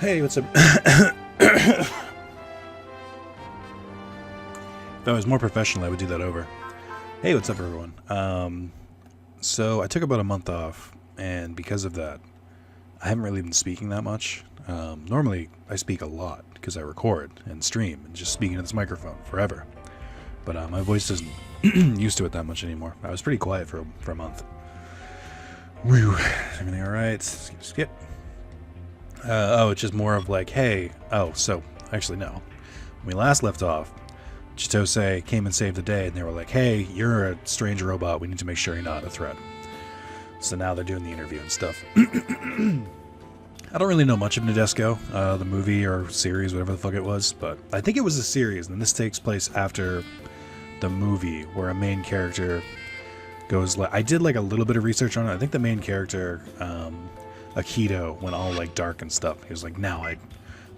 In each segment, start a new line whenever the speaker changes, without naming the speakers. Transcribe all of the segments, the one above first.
Hey, what's up? If I was more professional, I would do that over. Hey, what's up, everyone? So I took about a month off, and because of that, I haven't really been speaking that much. Normally, I speak a lot because I record and stream and just speaking to this microphone forever. But my voice isn't used to it that much anymore. I was pretty quiet for a month. Whew. Everything all right? Skip. It's just more of like, hey. Oh, so actually no. When we last left off, Chitose came and saved the day, and they were like, hey, you're a strange robot. We need to make sure you're not a threat. So now they're doing the interview and stuff. I don't really know much of Nadesco, the movie or series, whatever the fuck it was, but I think it was a series, and this takes place after the movie, where a main character goes like, I did like a little bit of research on it. I think the main character, Akito, went all like dark and stuff. He was like, now I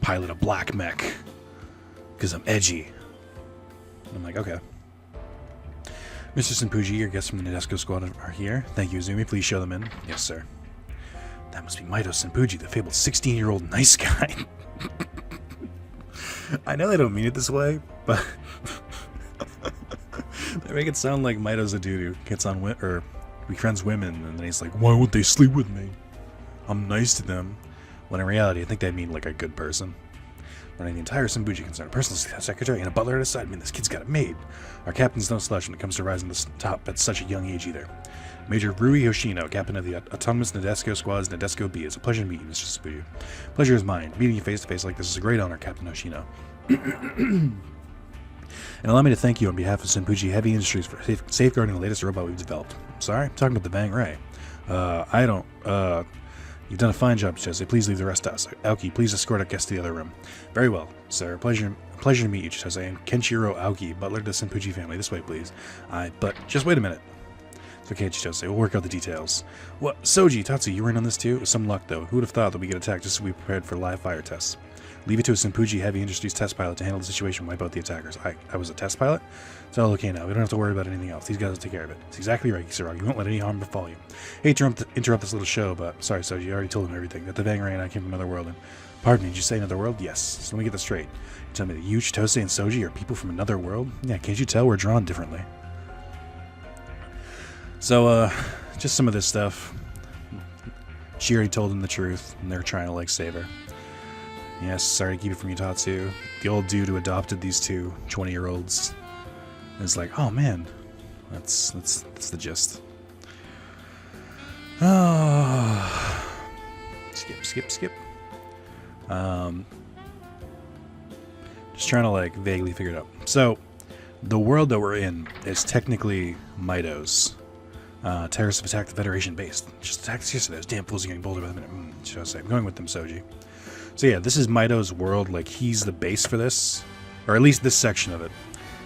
pilot a black mech because I'm edgy. And I'm like, okay. Mr. Senpuji, your guests from the Nadesco squad are here. Thank you, Izumi. Please show them in. Yes, sir. That must be Maito Senpuji, the fabled 16-year-old nice guy. I know they don't mean it this way, but they make it sound like Maito's a dude who gets on or befriends women, and then he's like, why won't they sleep with me? I'm nice to them. When in reality, I think they mean like a good person. Running the entire Senpuji concern, a personal secretary and a butler at his side. I mean, this kid's got it made. Our captain's no slouch when it comes to rising to the top at such a young age either. Major Rui Hoshino, captain of the autonomous Nadesco squad's Nadesco B. It's a pleasure to meet you, Mr. Senpuji. Pleasure is mine. Meeting you face to face like this is a great honor, Captain Hoshino. And allow me to thank you on behalf of Senpuji Heavy Industries for safeguarding the latest robot we've developed. Sorry, I'm talking about the Bang Ray. You've done a fine job, Chitose. Please leave the rest to us. Aoki, please escort our guests to the other room. Very well, sir. Pleasure to meet you, Chitose. I'm Kenshiro Aoki, butler to the Senpuji family. This way, please. But just wait a minute. It's okay, Chitose. We'll work out the details. What? Soji, Tatsu, you were in on this too? With some luck, though. Who would have thought that we get attacked just as we prepared for live fire tests? Leave it to a Senpuji Heavy Industries test pilot to handle the situation and wipe out the attackers. I was a test pilot? It's all okay now. We don't have to worry about anything else. These guys will take care of it. It's exactly right, Kisaragi. You won't let any harm befall you. Hate to interrupt this little show, but sorry, Soji. You already told him everything. That the Bang Ray and I came from another world. And pardon me, did you say another world? Yes. So let me get this straight. You tell me that you, Chitose, and Soji are people from another world? Yeah, can't you tell we're drawn differently? So, just some of this stuff. She already told him the truth, and they're trying to, like, save her. Yes, sorry to keep it from you, Tatsu. The old dude who adopted these two 20-year-olds is like, oh, man. That's the gist. Oh. Skip. Just trying to, like, vaguely figure it out. So, the world that we're in is technically Maito's. Terrorists have attacked the Federation base. Just attacked us yesterday. Those damn fools are getting bolder by the minute. Should I say? I'm going with them, Soji. So yeah, this is Maito's world. Like, he's the base for this. Or at least this section of it.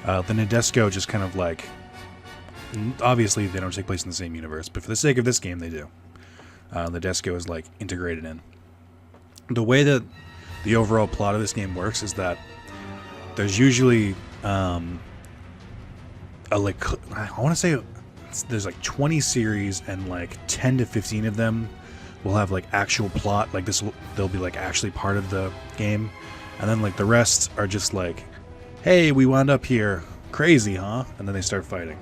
The Nadesco just kind of like... Obviously, they don't take place in the same universe. But for the sake of this game, they do. Nadesco is, like, integrated in. The way that the overall plot of this game works is that there's usually... I want to say... There's like 20 series, and like 10 to 15 of them will have like actual plot. Like they'll be like actually part of the game, and then like the rest are just like, hey, we wound up here, crazy, huh? And then they start fighting.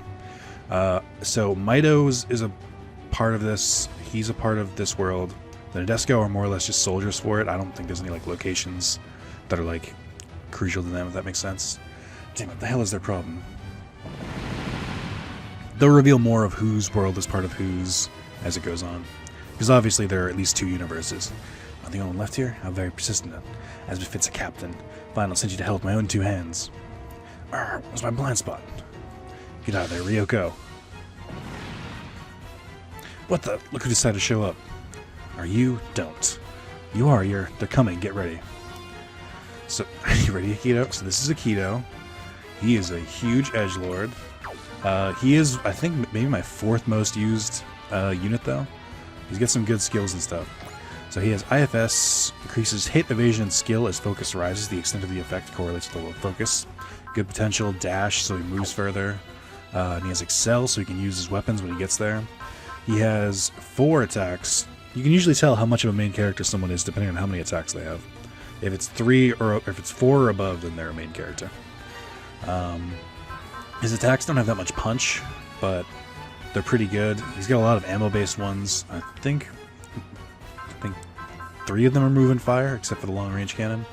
So Maito's is a part of this. He's a part of this world. The Nadesco are more or less just soldiers for it. I don't think there's any like locations that are like crucial to them, if that makes sense. Damn, what the hell is their problem? They'll reveal more of whose world is part of whose as it goes on. Because obviously there are at least two universes. I'm the only one left here? How very persistent. As befits a captain. Fine, I'll send you to hell with my own two hands. Where's my blind spot? Get out of there, Ryoko. What the? Look who decided to show up. Are you? Don't. You are. They're coming. Get ready. So, are you ready, Akito? So this is Akito. He is a huge edgelord. He is, I think, maybe my fourth most used unit, though. He's got some good skills and stuff. So he has IFS, increases hit, evasion, and skill as focus rises. The extent of the effect correlates to the level of focus. Good potential, dash, so he moves further. And he has Excel, so he can use his weapons when he gets there. He has 4 attacks. You can usually tell how much of a main character someone is depending on how many attacks they have. If it's 3 or if it's 4 or above, then they're a main character. His attacks don't have that much punch, but they're pretty good. He's got a lot of ammo-based ones. I think 3 of them are moving fire, except for the long-range cannon.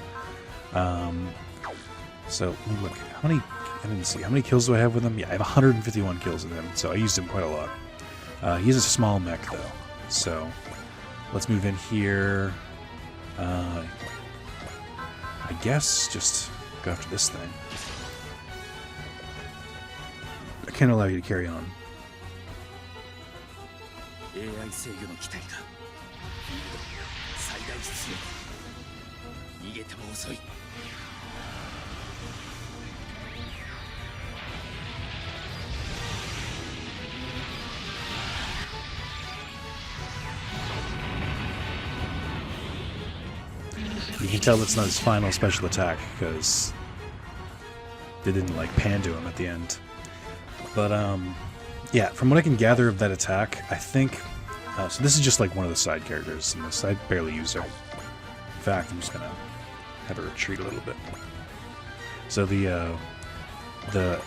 So let me look. How many? I didn't see. How many kills do I have with him? Yeah, I have 151 kills with him, so I used him quite a lot. He's a small mech though, so let's move in here. I guess just go after this thing. I can't allow you to carry on. You can tell that's not his final special attack because they didn't like pan to him at the end. But yeah, from what I can gather of that attack, I think so. This is just like one of the side characters in this. I barely use her. In fact, I'm just gonna have her retreat a little bit. So the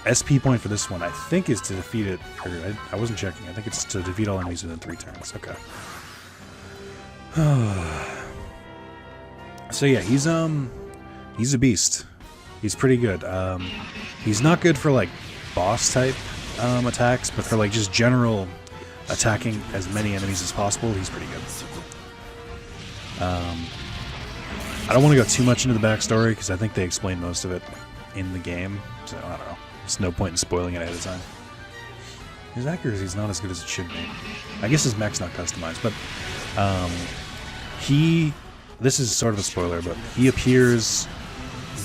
SP point for this one, I think, is to defeat it. Or I wasn't checking. I think it's to defeat all enemies within 3 turns. Okay. So yeah, he's a beast. He's pretty good. He's not good for like boss type attacks, but for like just general attacking as many enemies as possible, he's pretty good. I don't want to go too much into the backstory because I think they explain most of it in the game, so I don't know. There's no point in spoiling it ahead of time. His accuracy is not as good as it should be. I guess his mech's not customized, but this is sort of a spoiler, but he appears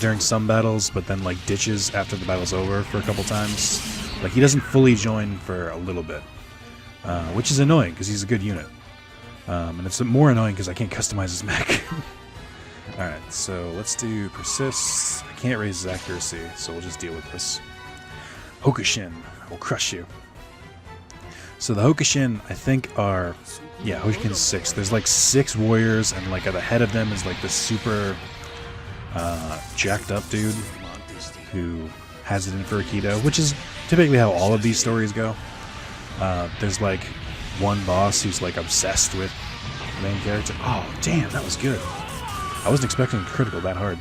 during some battles, but then like ditches after the battle's over for a couple times. Like he doesn't fully join for a little bit, which is annoying because he's a good unit. And it's more annoying because I can't customize his mech. Alright, so let's do persist. I can't raise his accuracy, so we'll just deal with this. Hokushin will crush you. So the Hokushin, I think, are... Yeah, Hokushin's 6. There's like 6 warriors, and like at the head of them is like this super jacked up dude who has it in for Aikido, which is typically how all of these stories go. There's like one boss who's like obsessed with the main character. Oh, damn, that was good. I wasn't expecting critical that hard.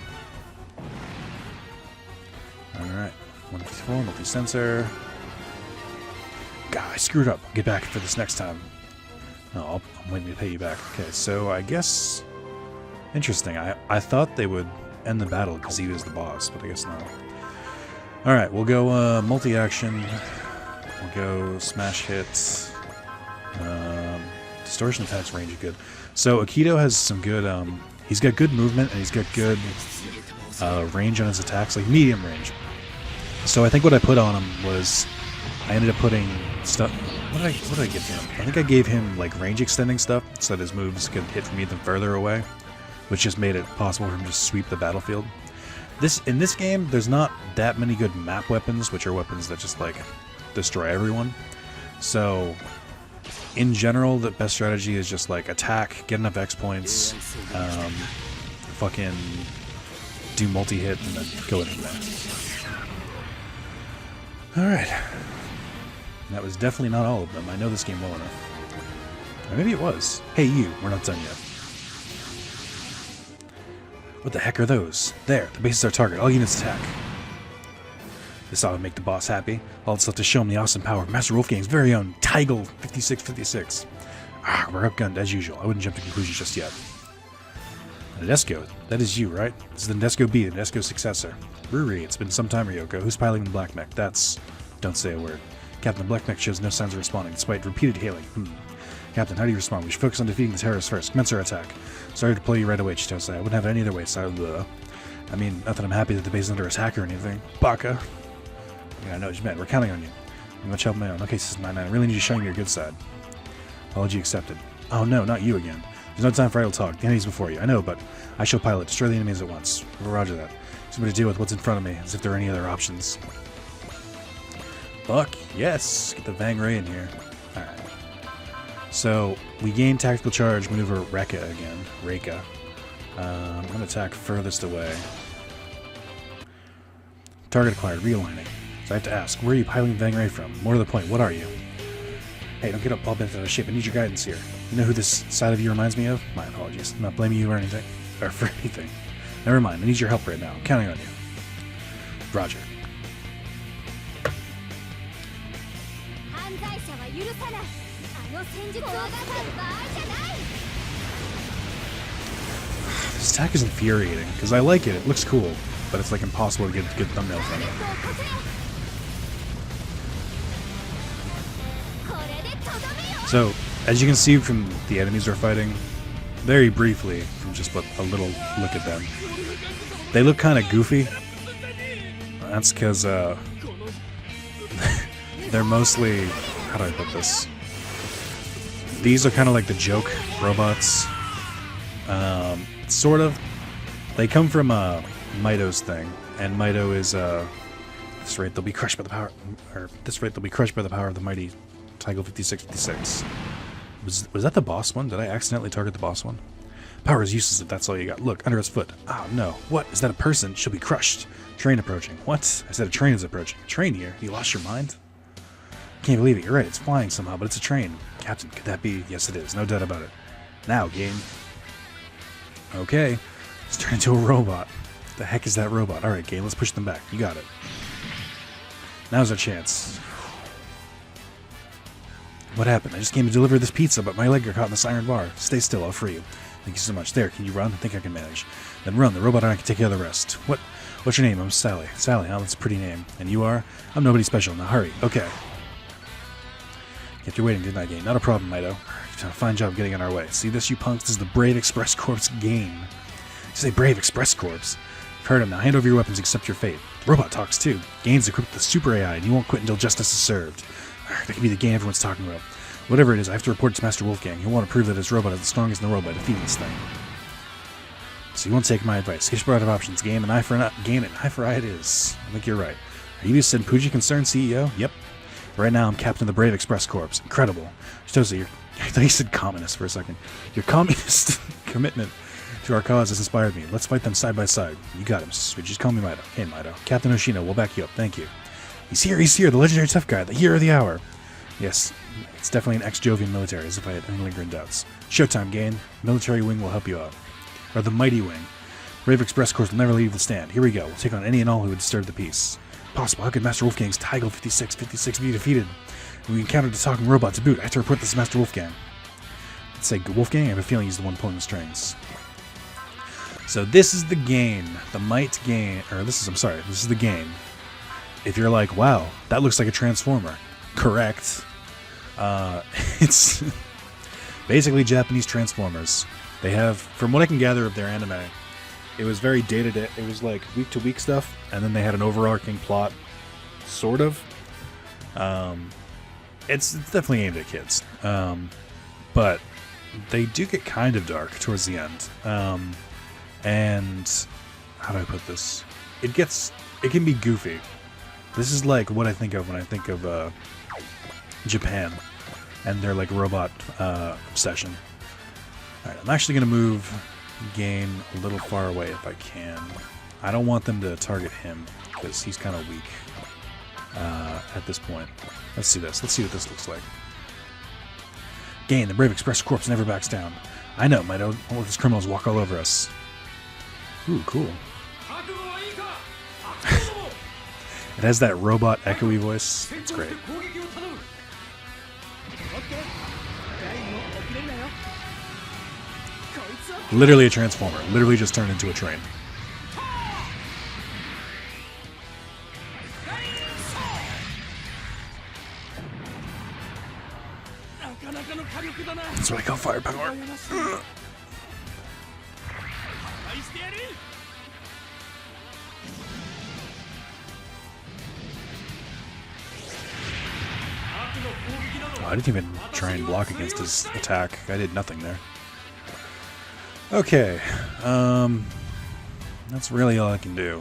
Alright, 154, multi-sensor. God, I screwed up. I'll get back for this next time. No, I'm waiting to pay you back. Okay, so I guess... Interesting. I thought they would end the battle because he was the boss, but I guess not. Alright, we'll go multi-action. We'll go smash hits. Distortion attacks range is good. So Aikido has some good... he's got good movement, and he's got good range on his attacks, like medium range. So I think what I put on him was... I ended up putting stuff... What did I give him? I think I gave him like range extending stuff so that his moves could hit from even further away, which just made it possible for him to sweep the battlefield. In this game, there's not that many good map weapons, which are weapons that just like destroy everyone. So in general, the best strategy is just like attack, get enough X points, fucking do multi-hit, and then kill it from there. Alright. That was definitely not all of them. I know this game well enough. Or maybe it was. Hey you, we're not done yet. What the heck are those? There, the base is our target. All units attack. This ought to make the boss happy. All that's left to show him the awesome power of Master Wolfgang's very own Tigle 5656. We're outgunned as usual. I wouldn't jump to conclusions just yet. Nadesco, that is you, right? This is the Nadesco B, the Nadesco successor. Brewery, it's been some time, Ryoko. Who's piloting the Black Mech? That's... Don't say a word. Captain, the Black Mech shows no signs of responding, despite repeated hailing. Captain, how do you respond? We should focus on defeating the terrorists first. Commence our attack. Sorry to deploy you right away, Chitose. I wouldn't have it any other way, so I mean, not that I'm happy that the base is under attack or anything. Baka. Yeah, I know what you meant. We're counting on you. I'm much help my own. Okay, this is 9-9. I really need you showing me your good side. Apology accepted. Oh no, not you again. There's no time for idle talk. The enemy's before you. I know, but I shall pilot. Destroy the enemies at once. Roger that. Somebody to deal with what's in front of me, as if there are any other options. Fuck, yes! Get the Vang Ray in here. Alright. So, we gain tactical charge, maneuver Rekka again. Reika. I'm I'm gonna attack furthest away. Target acquired, realigning. So I have to ask, where are you piloting Bang Ray from? More to the point, what are you? Hey, don't get up all bent out of shape. I need your guidance here. You know who this side of you reminds me of? My apologies. I'm not blaming you or anything. Or for anything. Never mind, I need your help right now. I'm counting on you. Roger. This attack is infuriating, because I like it. It looks cool, but it's like impossible to get a good thumbnail from it. So, as you can see from the enemies we're fighting, very briefly, from just a little look at them, they look kind of goofy. That's because they're mostly, how do I put this? These are kind of like the joke robots. Sort of. They come from Mito's thing, and Mito is at this rate they'll be crushed by the power, or at this rate they'll be crushed by the power of the mighty Tiger 5656. Was that the boss one? Did I accidentally target the boss one? Power is useless if that's all you got. Look, under its foot. Oh no. What? Is that a person? She'll be crushed. Train approaching. What? I said a train is approaching. A train here? You lost your mind? Can't believe it. You're right. It's flying somehow, but it's a train. Captain, could that be? Yes, it is. No doubt about it. Now, game. Okay. Let's turn into a robot. What the heck is that robot? Alright, game. Let's push them back. You got it. Now's our chance. What happened? I just came to deliver this pizza, but my leg got caught in this iron bar. Stay still. I'll free you. Thank you so much. There, can you run? I think I can manage. Then run. The robot and I can take care of the rest. What's your name? I'm Sally. Sally, huh? That's a pretty name. And you are? I'm nobody special. Now hurry. Okay. Kept you waiting, didn't I, Gain? Not a problem, Mito. You've done a fine job getting on our way. See this, you punks? This is the Brave Express Corps Gain. You say Brave Express Corps? You've heard him. Now hand over your weapons, accept your fate. The robot talks, too. Gain's equipped with the super AI, and you won't quit until justice is served. That could be the Gain everyone's talking about. Whatever it is, I have to report it to Master Wolfgang. He'll want to prove that his robot is the strongest in the world by defeating this thing. So you won't take my advice. Here's your out of options. Gain an eye for an eye it is. I think you're right. Are you the Senpuji Concern CEO? Yep. Right now I'm captain of the Brave Express Corps. Incredible. Shitosa, I thought you said communist for a second. Your communist commitment to our cause has inspired me. Let's fight them side by side. You got him, sweet. Just call me Mito. Hey, Mito. Captain Oshino, we'll back you up. Thank you. He's here, the legendary tough guy, the hero of the hour. Yes, it's definitely an ex-Jovian military, as if I had any lingering doubts. Showtime, Gain. Military wing will help you out. Or the mighty wing. Brave Express Corps will never leave the stand. Here we go. We'll take on any and all who would disturb the peace. Possible. How could Master Wolfgang's Tiger 5656 be defeated? And we encountered a talking robot to boot. I have to report this to Master Wolfgang. Let's say Wolfgang. I have a feeling he's the one pulling the strings. So this is the game. The Might game. Or this is the game. If you're like, wow, that looks like a Transformer. Correct. It's basically Japanese Transformers. They have, from what I can gather of their anime, it was very day-to-day. It was like week-to-week stuff, and then they had an overarching plot, sort of. It's definitely aimed at kids, but they do get kind of dark towards the end. And how do I put this? It can be goofy. This is like what I think of when I think of Japan and their like robot obsession. All right, I'm actually gonna move Gain a little far away if I can. I don't want them to target him because he's kind of weak at this point. Let's see this. Let's see what this looks like. Gain, the Brave Express Corps never backs down. I know, Mito. Won't let these criminals walk all over us. Ooh, cool. It has that robot echoey voice. It's great. Literally a Transformer. Literally just turned into a train. That's what I call firepower. Oh, I didn't even try and block against his attack. I did nothing there. Okay, that's really all I can do.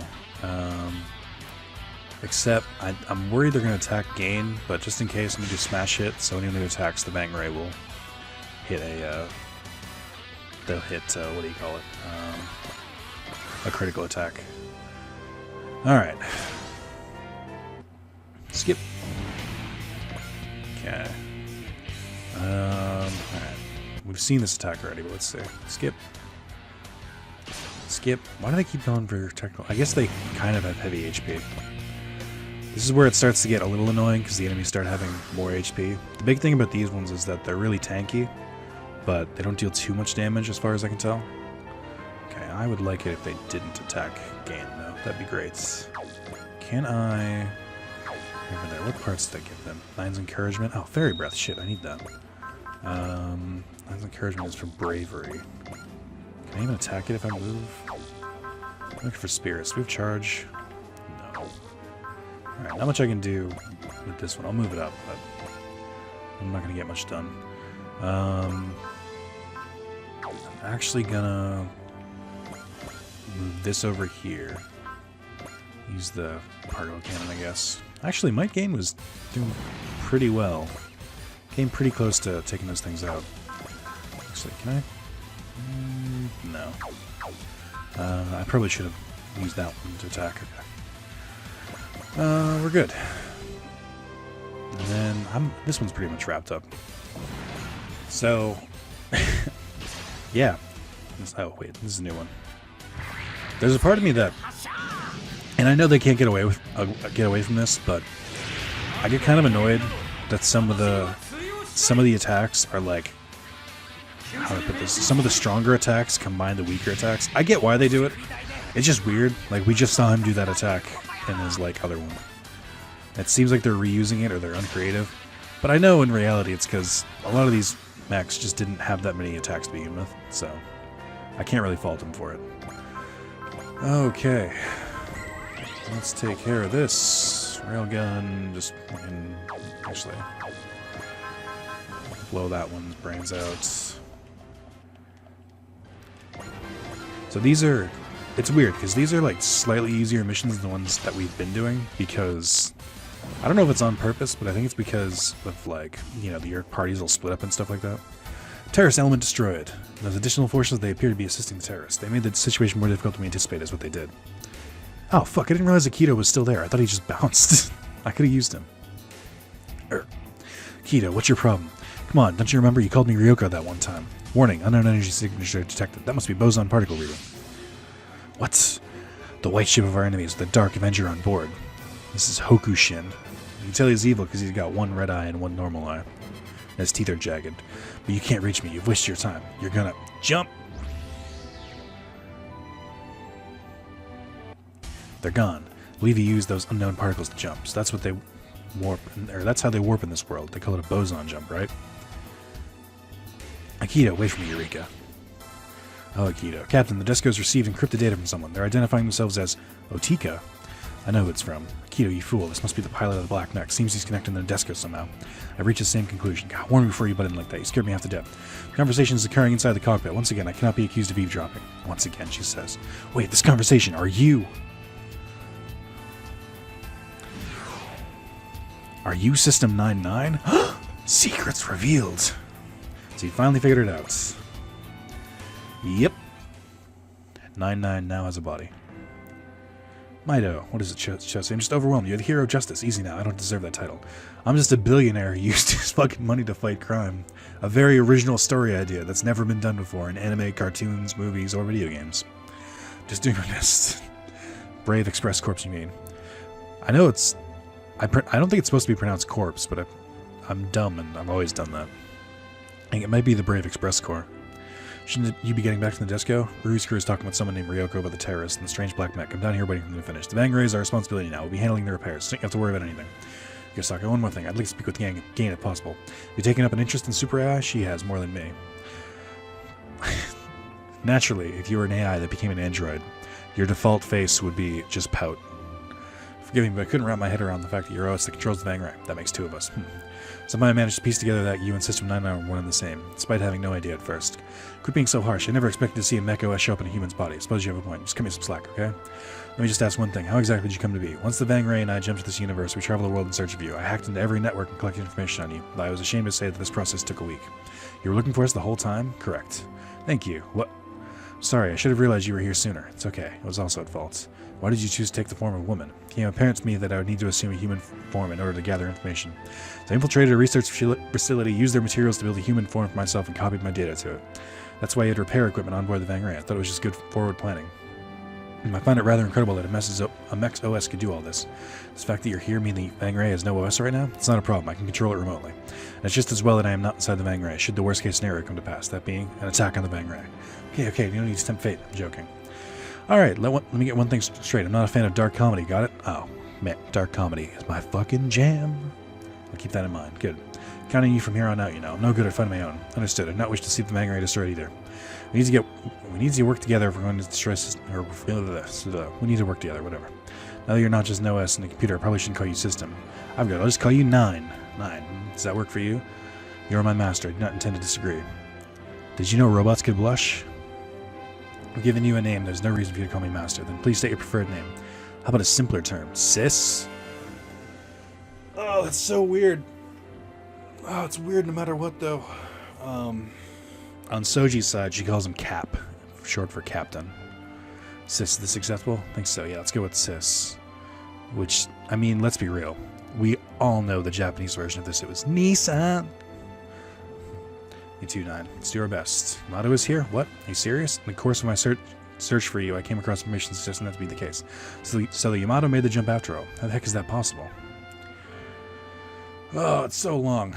Except, I'm worried they're going to attack Gain, but just in case, I'm going to do Smash Hit, so anyone who attacks the Bang Ray will hit a, they'll hit, what do you call it? a critical attack. Alright. Skip. Okay. Alright. We've seen this attack already, but let's see. Skip. Skip. Why do they keep going for technical? I guess they kind of have heavy HP. This is where it starts to get a little annoying because the enemies start having more HP. The big thing about these ones is that they're really tanky, but they don't deal too much damage as far as I can tell. Okay, I would like it if they didn't attack Gain, though. That'd be great. Can I... Over there, what parts did I give them? Lions Encouragement? Oh, Fairy Breath. Shit, I need that. Lions Encouragement is for Bravery. Can I even attack it if I move? I'm looking for Spirits. Do we have Charge? No. Alright, not much I can do with this one. I'll move it up, but I'm not going to get much done. I'm actually gonna move this over here. Use the particle cannon, I guess. Actually, Might Gain was doing pretty well. Came pretty close to taking those things out. Actually, can I? No. I probably should have used that one to attack. Okay. We're good. And then this one's pretty much wrapped up. So, yeah. Oh wait, this is a new one. There's a part of me that, and I know they can't get away from this, but I get kind of annoyed that some of the attacks are like, how do I put this? Some of the stronger attacks combine the weaker attacks. I get why they do it. It's just weird. Like, we just saw him do that attack in his like other one. It seems like they're reusing it or they're uncreative. But I know in reality it's because a lot of these mechs just didn't have that many attacks to begin with, so I can't really fault them for it. Okay. Let's take care of this. Railgun, just fucking actually blow that one's brains out. So these are, it's weird because these are like slightly easier missions than the ones that we've been doing, because I don't know if it's on purpose, but I think it's because of, like, you know, your parties will split up and stuff like that. Terrorist element destroyed. Those additional forces, they appear to be assisting the terrorists. They made the situation more difficult than we anticipated, is what they did. Oh, fuck, I didn't realize Akito was still there. I thought he just bounced. I could have used him. Akito, what's your problem? Come on, don't you remember you called me Ryoko that one time? Warning, unknown energy signature detected. That must be boson particle reading. What? The white ship of our enemies with the Dark Avenger on board. This is Hokushin. You can tell he's evil because he's got one red eye and one normal eye. And his teeth are jagged. But you can't reach me. You've wasted your time. You're gonna jump. They're gone. I believe you use those unknown particles to jump. So that's what they warp, or that's how they warp in this world. They call it a boson jump, right? Akito, wait for me, Eureka. Oh, Akito. Captain, the Desco's received encrypted data from someone. They're identifying themselves as Otika. I know who it's from. Akito, you fool. This must be the pilot of the Black Mech. Seems he's connected to the Desco somehow. I've reached the same conclusion. God, warn me before you butt in like that. You scared me half to death. The conversation is occurring inside the cockpit. Once again, I cannot be accused of eavesdropping. Once again, she says. Wait, this conversation, are you... Are you System 99? Secrets revealed. So you finally figured it out. Yep. 99 now has a body. Mido, what is it, Chelsea? I'm just overwhelmed. You're the hero of justice. Easy now. I don't deserve that title. I'm just a billionaire who used his fucking money to fight crime. A very original story idea that's never been done before in anime, cartoons, movies, or video games. Just doing my best. Brave Express Corps, you mean? I know it's... I don't think it's supposed to be pronounced corpse, but I'm dumb and I've always done that. I think it might be the Brave Express Corps. Shouldn't you be getting back to the Desco? Rui's crew is talking with someone named Ryoko about the terrorists and the strange black mech. I'm down here waiting for them to finish. The Vangray is our responsibility now. We'll be handling the repairs, so you don't have to worry about anything. Yosaka, one more thing. I'd like to speak with Gain if possible. Have you taken up an interest in Super AI? She has, more than me. Naturally, if you were an AI that became an android, your default face would be just pout. Forgive me, but I couldn't wrap my head around the fact that you're OS that controls the Vangray. That makes two of us. Somehow I managed to piece together that you and System 99 were one and the same, despite having no idea at first. Quit being so harsh. I never expected to see a mech OS show up in a human's body. I suppose you have a point. Just cut me some slack, okay? Let me just ask one thing. How exactly did you come to be? Once the Vangray and I jumped to this universe, we traveled the world in search of you. I hacked into every network and collected information on you, but I was ashamed to say that this process took a week. You were looking for us the whole time? Correct. Thank you. Sorry, I should have realized you were here sooner. It's okay. I was also at fault. Why did you choose to take the form of a woman? It became apparent to me that I would need to assume a human form in order to gather information. So I infiltrated a research facility, used their materials to build a human form for myself, and copied my data to it. That's why you had repair equipment on board the Van Ray. I thought it was just good forward planning. I find it rather incredible that a mech's OS could do all this. This fact that you're here means the Van Ray has no OS right now? It's not a problem. I can control it remotely. And it's just as well that I am not inside the Van Ray, should the worst case scenario come to pass, that being an attack on the Van Ray. Okay, you don't need to tempt fate. I'm joking. Alright, let me get one thing straight. I'm not a fan of dark comedy, got it? Oh, man, dark comedy is my fucking jam. I'll keep that in mind. Good. Counting you from here on out, you know. I'm no good at finding my own. Understood. I do not wish to see the Van Ray destroyed either. We need to work together if we're going to destroy system, or we need to work together, whatever. Now that you're not just an OS in the computer, I probably shouldn't call you system. I'll just call you 9. 9. Does that work for you? You're my master. I do not intend to disagree. Did you know robots could blush? I've given you a name. There's no reason for you to call me master. Then please state your preferred name. How about a simpler term? Sis? Oh, that's so weird. Oh, it's weird no matter what, though. On Soji's side, she calls him Cap, short for Captain. Sis, is this acceptable? I think so, yeah. Let's go with Sis. Which, I mean, let's be real. We all know the Japanese version of this. It was Nissan. You too, 9. Let's do our best. Yamato is here? What? Are you serious? In the course of my search for you, I came across information suggesting that to be the case. So the Yamato made the jump after all. How the heck is that possible? Oh, it's so long.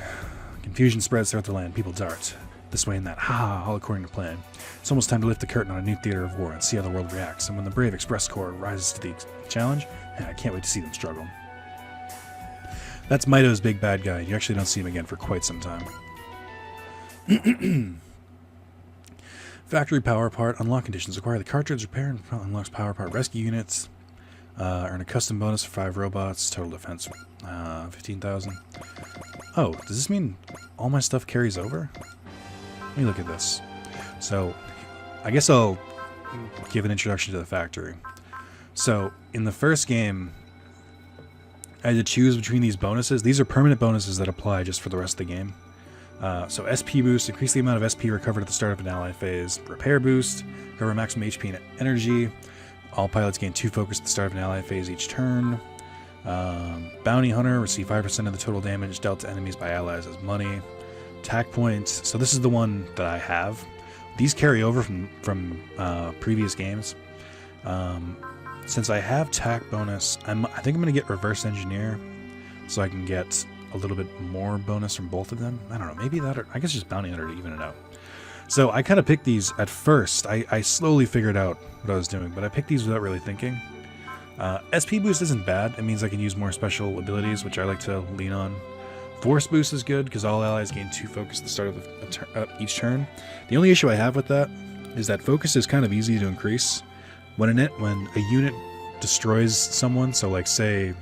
Confusion spreads throughout the land. People dart this way and that. Ha, all according to plan. It's almost time to lift the curtain on a new theater of war and see how the world reacts. And when the brave Express Corps rises to the challenge, I can't wait to see them struggle. That's Mito's big bad guy. You actually don't see him again for quite some time. Factory power part. Unlock conditions. Acquire the cartridge repair and unlocks power part. Rescue units. Earn a custom bonus for 5 robots. Total defense 15,000. Oh, does this mean all my stuff carries over? Let me look at this. So, I guess I'll give an introduction to the factory. So, in the first game, I had to choose between these bonuses. These are permanent bonuses that apply just for the rest of the game. So SP boost, increase the amount of SP recovered at the start of an ally phase. Repair boost, recover maximum HP and energy. All pilots gain 2 focus at the start of an ally phase each turn. Bounty Hunter, receive 5% of the total damage dealt to enemies by allies as money. Attack points, so this is the one that I have. These carry over from previous games. Since I have attack bonus, I think I'm going to get Reverse Engineer so I can get a little bit more bonus from both of them. I don't know, maybe that, or I guess just Bounty Hunter to even it out. So I kind of picked these at first. I slowly figured out what I was doing, but I picked these without really thinking. SP boost isn't bad. It means I can use more special abilities, which I like to lean on. Force boost is good because all allies gain 2 focus at the start of each turn. The only issue I have with that is that focus is kind of easy to increase when a unit destroys someone. So like say,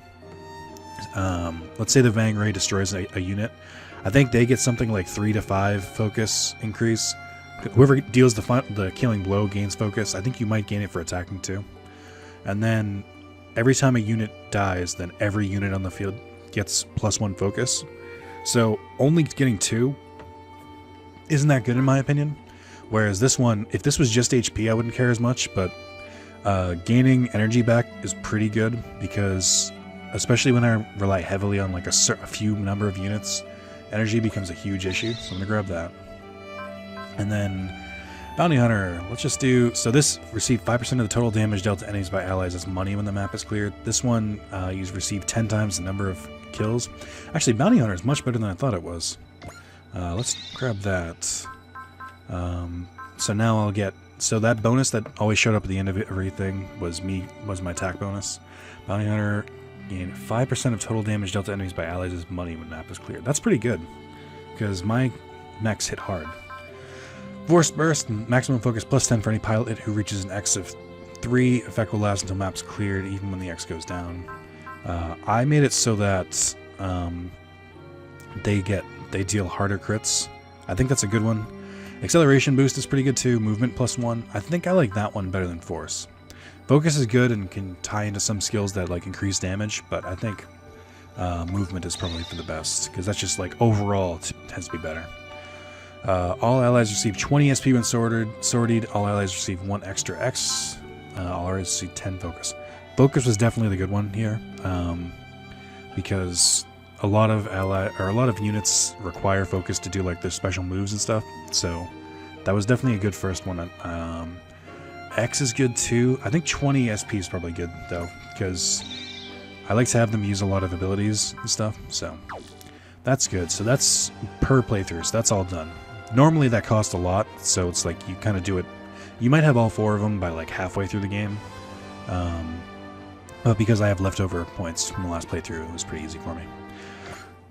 let's say the Van Ray destroys a unit. I think they get something like 3 to 5 focus increase. Whoever deals the killing blow gains focus. I think you might gain it for attacking too. And then every time a unit dies, then every unit on the field gets +1 focus. So only getting 2 isn't that good in my opinion. Whereas this one, if this was just HP, I wouldn't care as much. But gaining energy back is pretty good because, especially when I rely heavily on like a few number of units, energy becomes a huge issue. So I'm gonna grab that. And then Bounty Hunter, let's just do, so this received 5% of the total damage dealt to enemies by allies as money when the map is cleared. This one, you receive 10 times the number of kills. Actually, Bounty Hunter is much better than I thought it was. Let's grab that. So now I'll get, so that bonus that always showed up at the end of everything was my attack bonus. Bounty Hunter gained 5% of total damage dealt to enemies by allies as money when the map is cleared. That's pretty good, because my mechs hit hard. Force Burst, maximum focus +10 for any pilot who reaches an X of 3. Effect will last until map's cleared, even when the X goes down. I made it so that they deal harder crits. I think that's a good one. Acceleration boost is pretty good too. Movement +1. I think I like that one better than Force. Focus is good and can tie into some skills that like increase damage, but I think movement is probably for the best because that's just like overall tends to be better. All allies receive 20 SP when sorted. All allies receive 1 extra X. All allies receive 10 focus. Focus was definitely the good one here, because a lot of units require focus to do like their special moves and stuff. So that was definitely a good first one. X is good too. I think 20 SP is probably good though, because I like to have them use a lot of abilities and stuff. So that's good. So that's per playthrough. So that's all done. Normally that costs a lot, so it's like you kind of do it. You might have all 4 of them by like halfway through the game. But because I have leftover points from the last playthrough, it was pretty easy for me.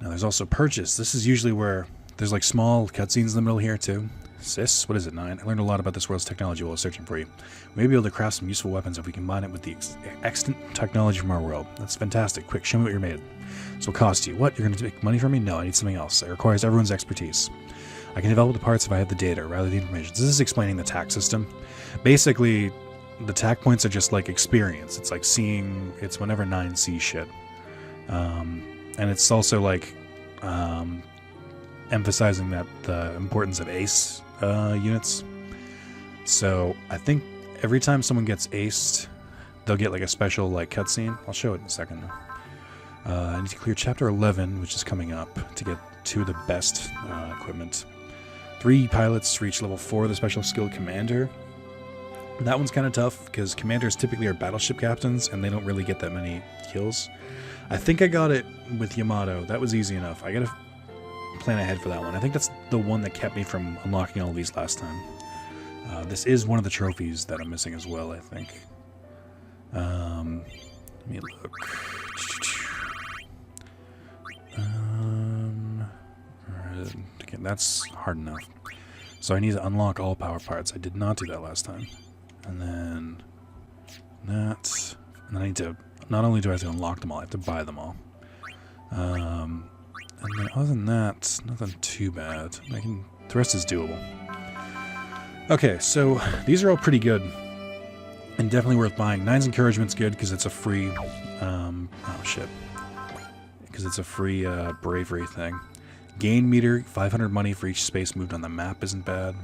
Now there's also purchase. This is usually where there's like small cutscenes in the middle here too. Sis, what is it, 9? I learned a lot about this world's technology while searching for you. We may be able to craft some useful weapons if we combine it with the extant technology from our world. That's fantastic. Quick, show me what you're made of. This will cost you. What? You're going to make money from me? No, I need something else. It requires everyone's expertise. I can develop the parts if I have the data, or rather the information. This is explaining the tack system. Basically, the tack points are just like experience. It's like seeing, it's whenever 9 sees shit. And it's also like emphasizing that the importance of ace units. So I think every time someone gets aced, they'll get like a special like cutscene. I'll show it in a second. I need to clear chapter 11, which is coming up, to get 2 of the best equipment. 3 pilots reach level 4 of the special skill commander. That one's kind of tough because commanders typically are battleship captains and they don't really get that many kills. I think I got it with Yamato. That was easy enough. I gotta plan ahead for that one. I think that's the one that kept me from unlocking all of these last time. This is one of the trophies that I'm missing as well, I think. Let me look. Okay, that's hard enough. So I need to unlock all power parts. I did not do that last time. And then that. And then I need to, not only do I have to unlock them all, I have to buy them all. And then other than that, nothing too bad. The rest is doable. Okay, so these are all pretty good. And definitely worth buying. 9's Encouragement's good because it's a free, oh shit. Because it's a free bravery thing. Gain meter, 500 money for each space moved on the map isn't bad.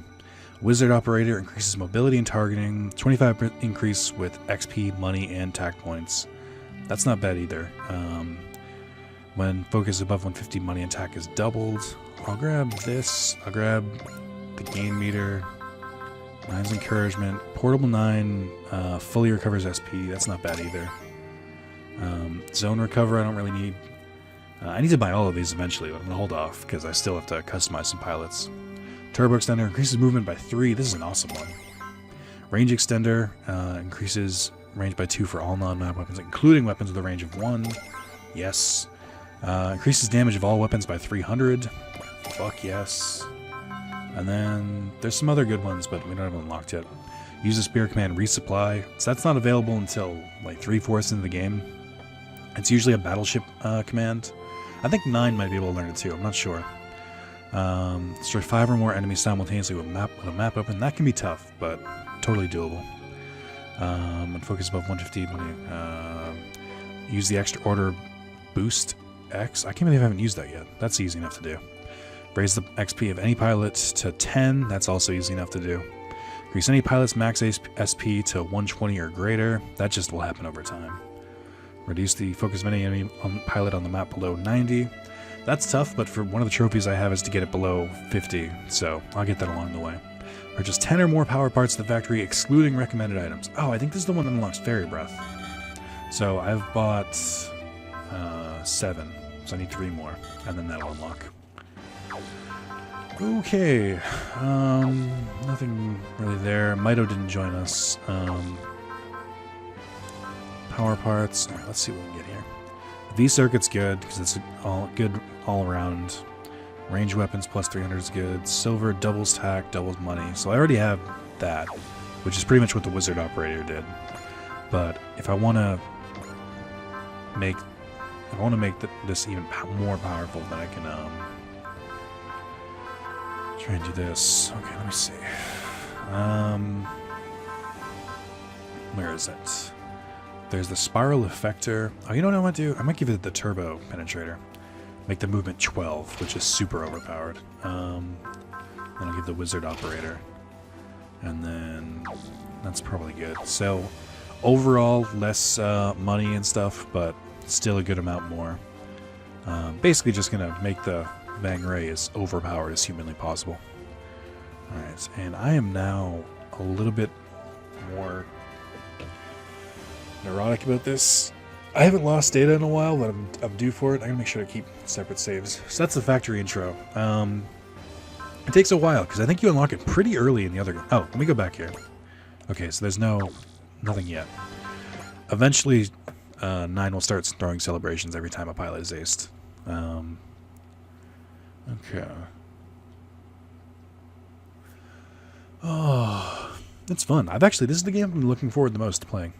Wizard Operator increases mobility and targeting. 25% increase with XP, money, and tack points. That's not bad either. When focus above 150, money and tack is doubled. I'll grab this. I'll grab the gain meter. 9's Encouragement. Portable 9 fully recovers SP. That's not bad either. Zone Recover I don't really need. I need to buy all of these eventually, but I'm going to hold off because I still have to customize some pilots. Turbo Extender increases movement by 3. This is an awesome one. Range Extender increases range by 2 for all non-map weapons, including weapons with a range of 1. Yes. Increases damage of all weapons by 300. Fuck yes. And then there's some other good ones, but we don't have them unlocked yet. Use the Spear Command Resupply. So that's not available until like 3/4 into the game. It's usually a battleship command. I think 9 might be able to learn it too. I'm not sure. Destroy 5 or more enemies simultaneously with a map open. That can be tough, but totally doable. And focus above 150 money. Use the extra order boost X. I can't believe I haven't used that yet. That's easy enough to do. Raise the XP of any pilot to 10. That's also easy enough to do. Increase any pilot's max SP to 120 or greater. That just will happen over time. Reduce the focus of any enemy pilot on the map below 90. That's tough, but for one of the trophies I have is to get it below 50, so I'll get that along the way. Purchase 10 or more power parts at the factory, excluding recommended items. Oh, I think this is the one that unlocks Fairy Breath. So I've bought 7, so I need 3 more, and then that'll unlock. Okay, nothing really there. Mito didn't join us. Power parts. All right, let's see what we can get here. V-Circuit's good because it's all good all around. Range weapons plus 300 is good. Silver doubles tack, doubles money. So I already have that, which is pretty much what the Wizard Operator did. But if I want to make, this even more powerful, then I can try and do this. Okay, let me see. Where is it? There's the Spiral Effector. Oh, you know what I might do? I might give it the Turbo Penetrator. Make the movement 12, which is super overpowered. Then I'll give the wizard operator. And then that's probably good. So overall, less money and stuff, but still a good amount more. Basically just going to make the Bang Ray as overpowered as humanly possible. Alright, and I am now a little bit more neurotic about this. I haven't lost data in a while, but I'm due for it. I'm going to make sure to keep separate saves. So that's the factory intro. It takes a while, because I think you unlock it pretty early in the other... Oh, let me go back here. Okay, so there's nothing yet. Eventually, 9 will start throwing celebrations every time a pilot is aced. Okay. Oh, it's fun. This is the game I've been looking forward the most to playing.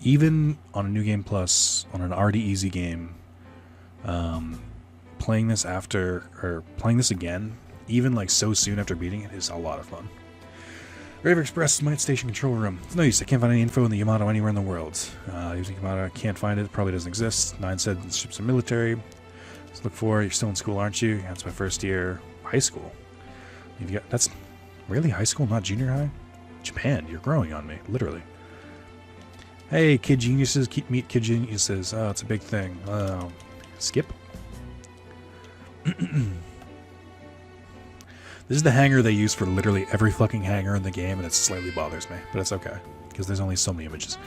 Even on a New Game Plus, on an already easy game, playing this again, even like so soon after beating it, is a lot of fun. Raver Express Might Station Control Room. It's no use, I can't find any info in the Yamato anywhere in the world. Using Yamato, I can't find it, probably doesn't exist. 9 said the ships are military. Let's look for, you're still in school, aren't you? That's my first year high school. That's really high school, not junior high? Japan, you're growing on me, literally. Hey, Kid Geniuses, meet Kid Geniuses. Oh, it's a big thing. Skip? This is the hangar they use for literally every fucking hangar in the game, and it slightly bothers me, but it's okay, because there's only so many images.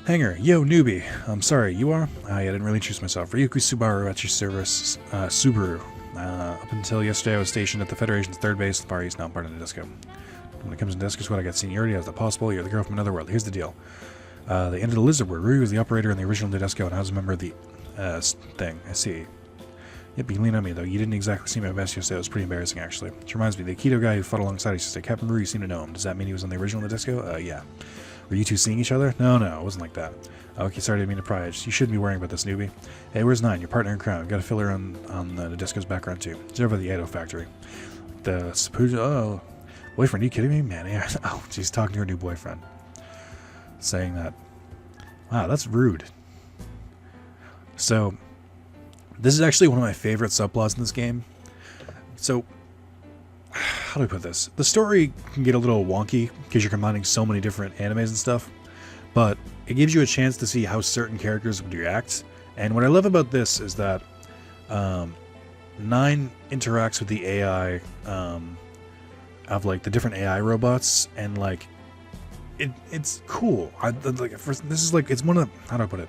Hangar, yo, newbie. I'm sorry, you are? I didn't really introduce myself. Ryuki Subaru at your service. Subaru. Up until yesterday, I was stationed at the Federation's 3rd base, the Far East, now I'm part of the Disco. When it comes to Disco Squad, I got seniority. How's that possible? You're the girl from another world. Here's the deal. They ended the Lizard Word. Ryu was the operator in the original Nadesco, and I was a member of the thing. I see. Yep, you can lean on me, though. You didn't exactly see my best yesterday. It was pretty embarrassing, actually. Which reminds me, the Aikido guy who fought alongside us said, Captain Ryu, you seem to know him. Does that mean he was on the original Nadesco? Yeah. Were you two seeing each other? No, it wasn't like that. Okay, sorry, I didn't mean to pry. You shouldn't be worrying about this, newbie. Hey, where's 9? Your partner in crime. Got a filler on the Nadesco's background, too. It's over at the Edo factory. The Sapuja... Oh, boyfriend, are you kidding me? Man, yeah. Oh, she's talking to her new boyfriend. Saying that. Wow, that's rude. So, this is actually one of my favorite subplots in this game. So, how do I put this? The story can get a little wonky because you're combining so many different animes and stuff, but it gives you a chance to see how certain characters would react. And what I love about this is that 9 interacts with the AI of like the different AI robots, and like it's cool. This is like, it's one of, how do I put it?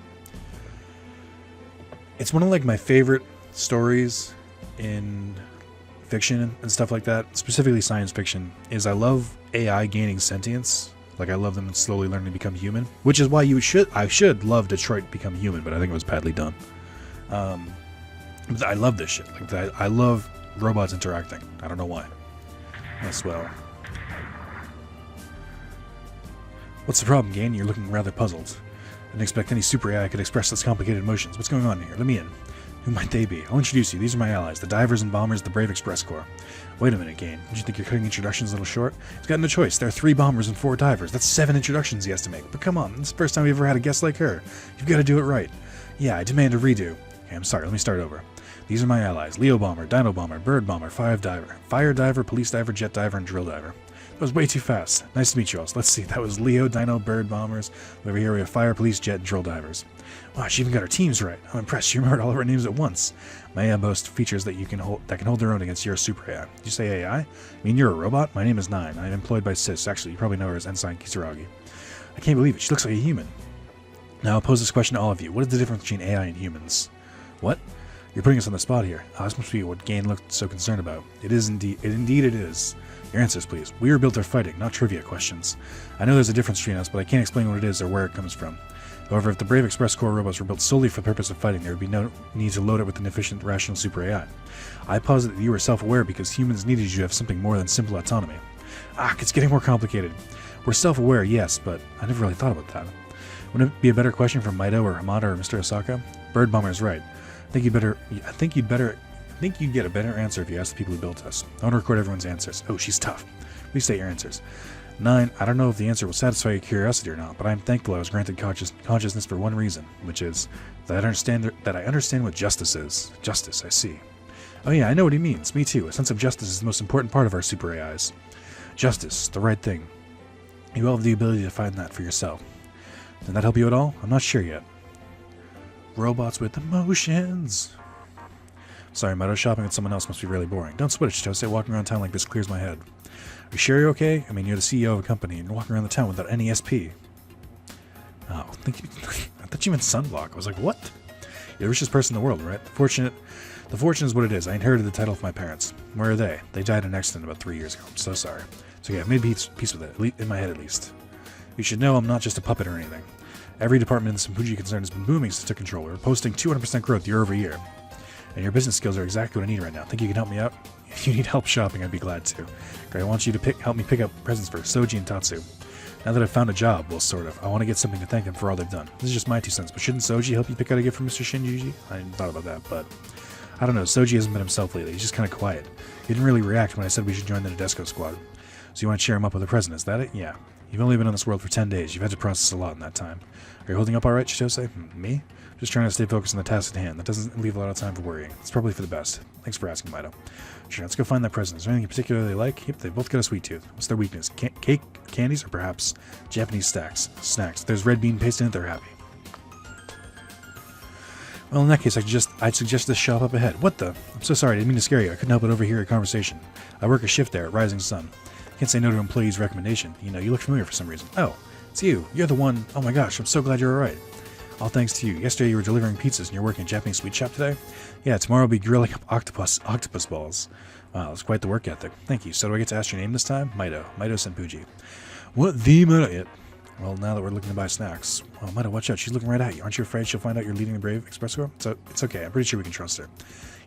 It's one of like my favorite stories in fiction and stuff like that, specifically science fiction, is I love AI gaining sentience. Like, I love them slowly learning to become human, which is why I should love Detroit Become Human, but I think it was badly done. I love this shit. Like, I love robots interacting. I don't know why. As well. What's the problem, Gain? You're looking rather puzzled. I didn't expect any super AI could express such complicated emotions. What's going on here? Let me in. Who might they be? I'll introduce you. These are my allies, the divers and bombers, the Brave Express Corps. Wait a minute, Gain. Don't you think you're cutting introductions a little short? He's got no choice. There are 3 bombers and 4 divers. That's 7 introductions he has to make. But come on, this is the first time we've ever had a guest like her. You've got to do it right. Yeah, I demand a redo. Okay, I'm sorry. Let me start over. These are my allies. Leo Bomber, Dino Bomber, Bird Bomber, Fire Diver, Police Diver, Jet Diver, and Drill Diver. That was way too fast. Nice to meet you all. So let's see. That was Leo, Dino, Bird Bombers. Over here we have Fire, Police, Jet, and Drill Divers. Wow, she even got her teams right. I'm impressed. She remembered all of her names at once. My AI boasts features that can hold their own against your super AI. Did you say AI? I mean, you're a robot? My name is 9. I'm employed by Sis. Actually, you probably know her as Ensign Kisaragi. I can't believe it. She looks like a human. Now I'll pose this question to all of you. What is the difference between AI and humans? What? You're putting us on the spot here. Oh, this must be what Gain looked so concerned about. It is indeed. Indeed it is. Your answers, please. We were built for fighting, not trivia questions. I know there's a difference between us, but I can't explain what it is or where it comes from. However, if the Brave Express Corps robots were built solely for the purpose of fighting, there would be no need to load it with an efficient, rational super AI. I posit that you were self-aware because humans needed you to have something more than simple autonomy. It's getting more complicated. We're self-aware, yes, but I never really thought about that. Wouldn't it be a better question from Maito or Hamada or Mr. Osaka? Bird Bomber is right. I think you'd get a better answer if you asked the people who built us. I want to record everyone's answers. Oh, she's tough. Please state your answers. 9. I don't know if the answer will satisfy your curiosity or not, but I'm thankful I was granted consciousness for one reason, which is that I understand what justice is. Justice, I see. Oh yeah, I know what he means. Me too. A sense of justice is the most important part of our super AIs. Justice, the right thing. You all have the ability to find that for yourself. Did that help you at all? I'm not sure yet. Robots with emotions. Sorry, Meadow, shopping with someone else must be really boring. Don't sweat it, Chitose. Walking around town like this clears my head. Are you sure you're okay? I mean, you're the CEO of a company and you're walking around the town without any SP. Oh, I thought you meant sunblock. I was like, what? You're the richest person in the world, right? The fortune is what it is. I inherited the title from my parents. Where are they? They died in an accident about 3 years ago. I'm so sorry. So yeah, I've made peace with it, in my head at least. You should know I'm not just a puppet or anything. Every department in the Senpuji concern has been booming since I took control. We're posting 200% growth year over year. And your business skills are exactly what I need right now. Think you can help me out? If you need help shopping, I'd be glad to. Okay, I want you to help me pick up presents for Soji and Tatsu. Now that I've found a job, well, sort of, I want to get something to thank them for all they've done. This is just my 2 cents, but shouldn't Soji help you pick out a gift for Mr. Shinjuji? I hadn't thought about that, but I don't know. Soji hasn't been himself lately. He's just kind of quiet. He didn't really react when I said we should join the Nadesco squad. So you want to cheer him up with a present, is that it? Yeah. You've only been on this world for 10 days. You've had to process a lot in that time. Are you holding up all right, Chitose? Me? Just trying to stay focused on the task at hand. That doesn't leave a lot of time for worrying. It's probably for the best. Thanks for asking, Mido. Sure, let's go find that present. Is there anything in particular they like? Yep, they both got a sweet tooth. What's their weakness? Cake, candies, or perhaps Japanese snacks? If there's red bean paste in it, they're happy. Well, in that case, I'd suggest this shop up ahead. What the? I'm so sorry, I didn't mean to scare you. I couldn't help but overhear your conversation. I work a shift there at Rising Sun. Can't say no to an employee's recommendation. You know, you look familiar for some reason. Oh, it's you. You're the one. Oh my gosh, I'm so glad you're alright. All thanks to you. Yesterday you were delivering pizzas and you're working at a Japanese sweet shop today? Yeah, tomorrow I'll be grilling up octopus balls. Wow, that's quite the work ethic. Thank you. So do I get to ask your name this time? Mido Senpuji. What the Mido? Yeah. Well, now that we're looking to buy snacks. Oh, Mido, watch out. She's looking right at you. Aren't you afraid she'll find out you're leading the Brave Express Corps? So it's okay. I'm pretty sure we can trust her.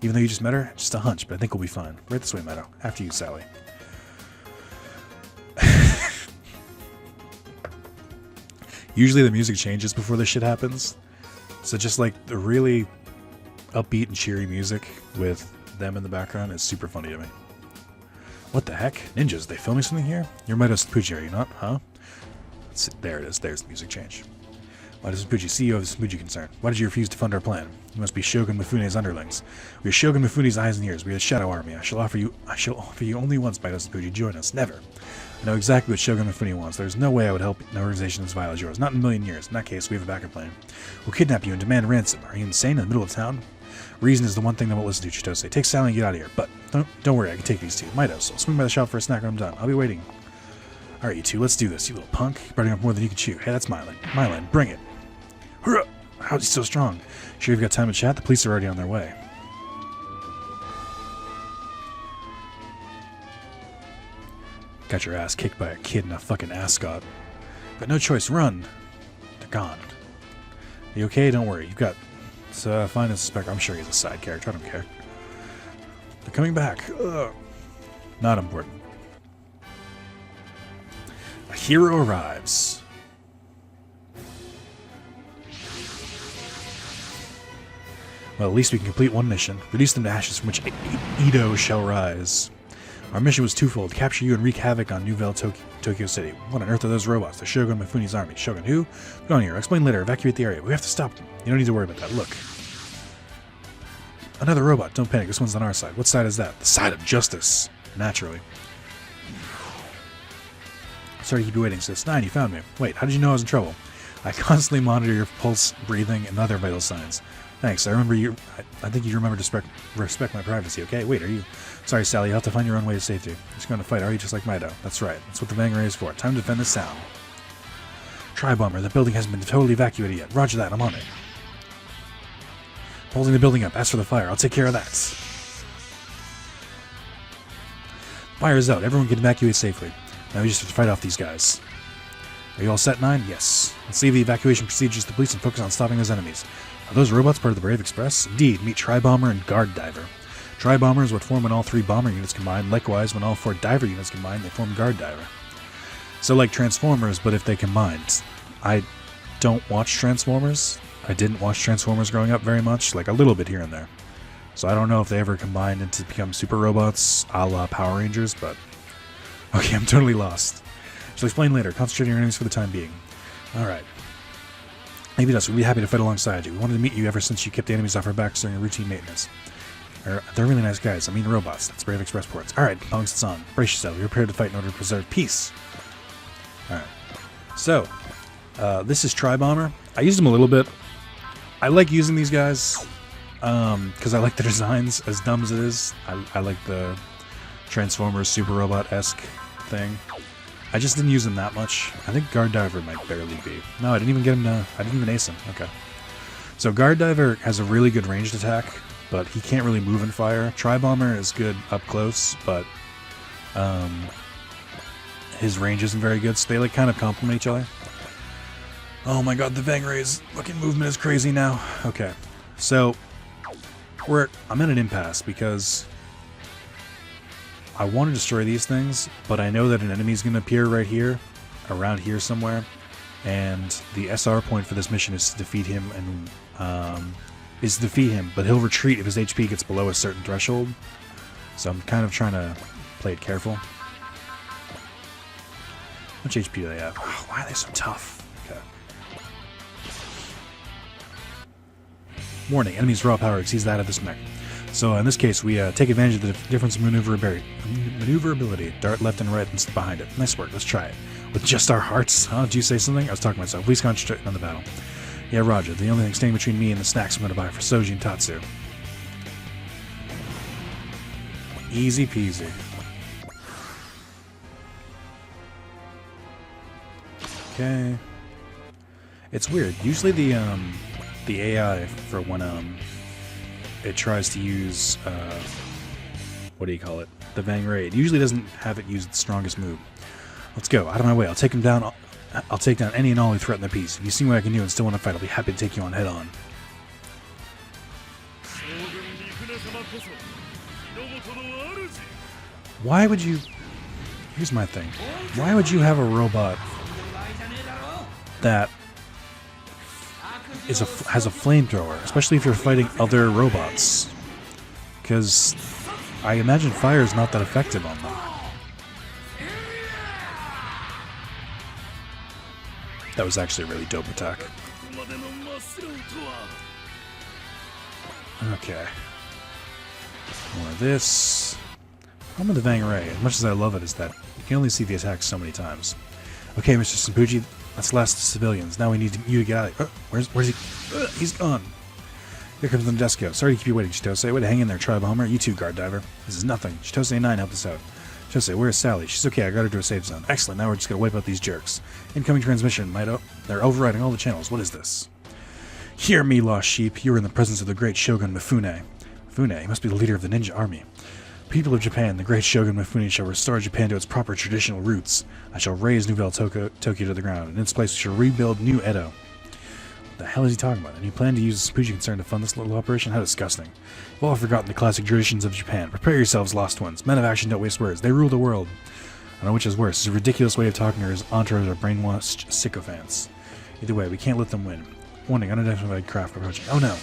Even though you just met her, just a hunch, but I think we'll be fine. Right this way, Mido. After you, Sally. Usually the music changes before this shit happens. So just like the really upbeat and cheery music with them in the background is super funny to me. What the heck? Ninjas, they filming something here? You're Mido Senpuji, are you not? Huh? There it is. There's the music change. Mido Senpuji, CEO of the Senpuji concern. Why did you refuse to fund our plan? You must be Shogun Mifune's underlings. We are Shogun Mifune's eyes and ears. We are the Shadow Army. I shall offer you only once, Mido Senpuji. Join us. Never. I know exactly what Shogun Mifune wants. There's no way I would help an organization as vile as yours. Not in a million years. In that case, we have a backup plan. We'll kidnap you and demand ransom. Are you insane in the middle of town? Reason is the one thing I won't listen to, Chitose. Take Sally and get out of here. But don't worry, I can take these two. Mido, so I'll swing by the shop for a snack when I'm done. I'll be waiting. Alright, you two, let's do this, you little punk. You're biting up more than you can chew. Hey, that's Mylan. Mylan, bring it. Hurrah! How's he so strong? Sure you've got time to chat? The police are already on their way. Got your ass kicked by a kid in a fucking ascot. Got no choice, run! They're gone. Are you okay? Don't worry, you've got... So, find a suspect. I'm sure he's a side character, I don't care. They're coming back. Ugh. Not important. A hero arrives. Well, at least we can complete one mission. Reduce them to ashes from which Edo shall rise. Our mission was twofold. Capture you and wreak havoc on Nouvelle Tokyo City. What on earth are those robots? The Shogun Mifune's army. Shogun who? Go on here. I'll explain later. Evacuate the area. We have to stop them. You don't need to worry about that. Look. Another robot. Don't panic. This one's on our side. What side is that? The side of justice. Naturally. Sorry to keep you waiting, sis. 9, you found me. Wait, how did you know I was in trouble? I constantly monitor your pulse, breathing, and other vital signs. Thanks. I remember you. I think you remember to respect my privacy, okay? Wait, are you... Sorry, Sally. You'll have to find your own way to safety. You're just going to fight, are you? Just like Mido. That's right. That's what the Vanguard is for. Time to defend this town. Tri-Bomber. The building hasn't been totally evacuated yet. Roger that. I'm on it. Holding the building up. As for the fire, I'll take care of that. Fire is out. Everyone can evacuate safely. Now we just have to fight off these guys. Are you all set, 9? Yes. Let's leave the evacuation procedures to the police and focus on stopping those enemies. Are those robots part of the Brave Express? Indeed. Meet Tri-Bomber and Guard Diver. Tri-Bomber is what form when all 3 bomber units combine. Likewise, when all 4 diver units combine, they form Guard Diver. So like Transformers, but if they combined. I don't watch Transformers. I didn't watch Transformers growing up very much, like a little bit here and there. So I don't know if they ever combined into become super robots, a la Power Rangers, but... Okay, I'm totally lost. Shall explain later. Concentrate on your enemies for the time being. Alright. Maybe that's we'd be happy to fight alongside you. We wanted to meet you ever since you kept the enemies off our backs during routine maintenance. They're really nice guys. I mean robots. That's Brave Express ports. Alright, punks, it's on. Brace yourself. You're prepared to fight in order to preserve peace. Alright. So, this is Tri-Bomber. I used him a little bit. I like using these guys because I like the designs, as dumb as it is. I like the Transformers Super Robot-esque thing. I just didn't use him that much. I think Guard Diver might barely be. No, I didn't even get him to... I didn't even ace him. Okay. So Guard Diver has a really good ranged attack, but he can't really move and fire. Tri-Bomber is good up close, but his range isn't very good, so they like kind of complement each other. Oh my god, the Vangray's fucking movement is crazy now. Okay, so I'm at an impasse because I want to destroy these things, but I know that an enemy's going to appear right here, around here somewhere, and the SR point for this mission is to defeat him, but he'll retreat if his HP gets below a certain threshold. So I'm kind of trying to play it careful. How much HP do they have? Oh, why are they so tough? Okay. Warning, enemy's raw power exceeds that of this mech. So in this case, we take advantage of the difference in maneuverability. Dart left and right and step behind it. Nice work, let's try it. With just our hearts? Huh? Did you say something? I was talking to myself. Please concentrate on the battle. Yeah, roger. The only thing standing between me and the snacks I'm going to buy for Soji and Tatsu. Easy peasy. Okay. It's weird. Usually the AI for when it tries to use what do you call it? The Vangray. It usually doesn't have it use the strongest move. Let's go. Out of my way. I'll take him down. I'll take down any and all who threaten the peace. If you see what I can do and still want to fight, I'll be happy to take you on head on. Why would you... Here's my thing. Why would you have a robot that has a flamethrower, especially if you're fighting other robots? Because I imagine fire is not that effective on them. That was actually a really dope attack. Okay. More of this. The problem with the Vangray, as much as I love it, is that you can only see the attack so many times. Okay, Mr. Sampucci, that's the last of the civilians. Now we need you to get out of here. Where's he? He's gone. Here comes the Nadesco. Sorry to keep you waiting, Chitose. Way to hang in there, Tri-Bomber. You too, Guard Diver. This is nothing. Chitose 9 helped us out. Chitose, where's Sally? She's okay. I got her to a safe zone. Excellent. Now we're just going to wipe out these jerks. Incoming transmission. They're overriding all the channels. What is this? Hear me, lost sheep. You are in the presence of the great Shogun Mifune. Mifune? He must be the leader of the ninja army. People of Japan, the great Shogun Mifune shall restore Japan to its proper traditional roots. I shall raise Nouvelle Tokyo to the ground, and in its place we shall rebuild New Edo. What the hell is he talking about? And you plan to use the Sampucci concern to fund this little operation? How disgusting. You've all forgotten the classic traditions of Japan. Prepare yourselves, lost ones. Men of action don't waste words. They rule the world. I don't know which is worse. It's a ridiculous way of talking, or his entourage are brainwashed sycophants. Either way, we can't let them win. Warning, unidentified craft approaching. Oh no.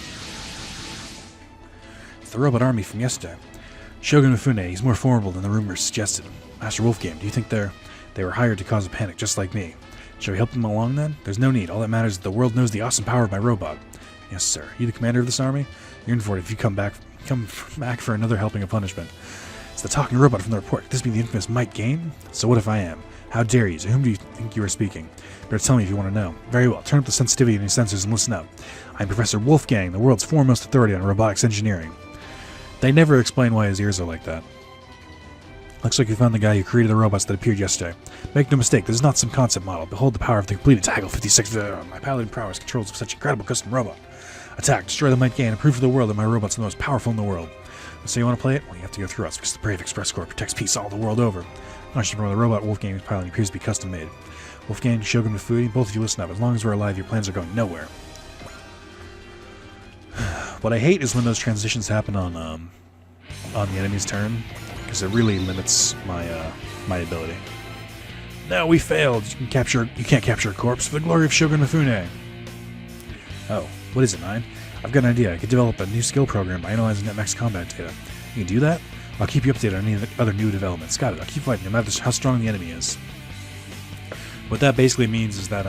It's the robot army from yesterday. Shogun Mifune, he's more formidable than the rumors suggested. Master Wolfgame, do you think they were hired to cause a panic just like me? Shall we help them along then? There's no need. All that matters is that the world knows the awesome power of my robot. Yes, sir. You the commander of this army? You're in for it if you come back for another helping of punishment. It's the talking robot from the report. Could this be the infamous Mike Gain? So what if I am? How dare you? To whom do you think you are speaking? Better tell me if you want to know. Very well. Turn up the sensitivity in your sensors and listen up. I'm Professor Wolfgang, the world's foremost authority on robotics engineering. They never explain why his ears are like that. Looks like you found the guy who created the robots that appeared yesterday. Make no mistake, this is not some concept model. Behold the power of the completed Taggle 56. My paladin prowess controls of such incredible custom robot. Attack, destroy the Might Gain, and prove to the world that my robot's the most powerful in the world. So you want to play it? Well, you have to go through us, because the Brave Express Corps protects peace all the world over. Not sure the robot Wolfgang's piloting appears to be custom made. Wolfgang, Shogun Mifune, both of you listen up. As long as we're alive, your plans are going nowhere. What I hate is when those transitions happen on the enemy's turn, because it really limits my my ability. No, we failed. You can't capture a corpse for the glory of Shogun Mifune. Oh, what is it, 9? I've got an idea. I could develop a new skill program by analyzing NetMax combat data. You can do that? I'll keep you updated on any other new developments. Got it. I'll keep fighting no matter how strong the enemy is. What that basically means is that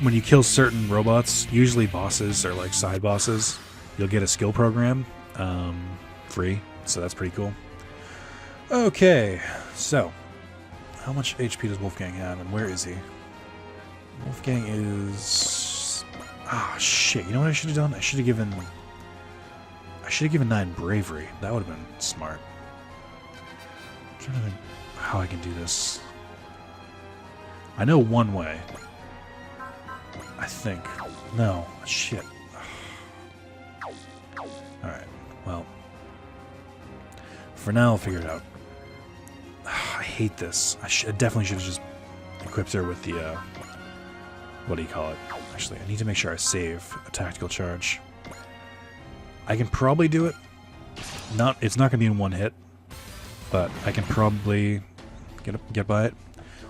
when you kill certain robots, usually bosses or like side bosses, you'll get a skill program. free, so that's pretty cool. Okay, so how much HP does Wolfgang have, and where is he? Wolfgang is... Ah, shit. You know what I should have done? I should have given 9 bravery. That would have been smart. I'm trying to think how I can do this. I know one way. I think. No. Shit. Alright. Well. For now, I'll figure it out. I hate this. I definitely should have just equipped her with the, what do you call it? Actually, I need to make sure I save a tactical charge. I can probably do it. It's not going to be in one hit, but I can probably get by it.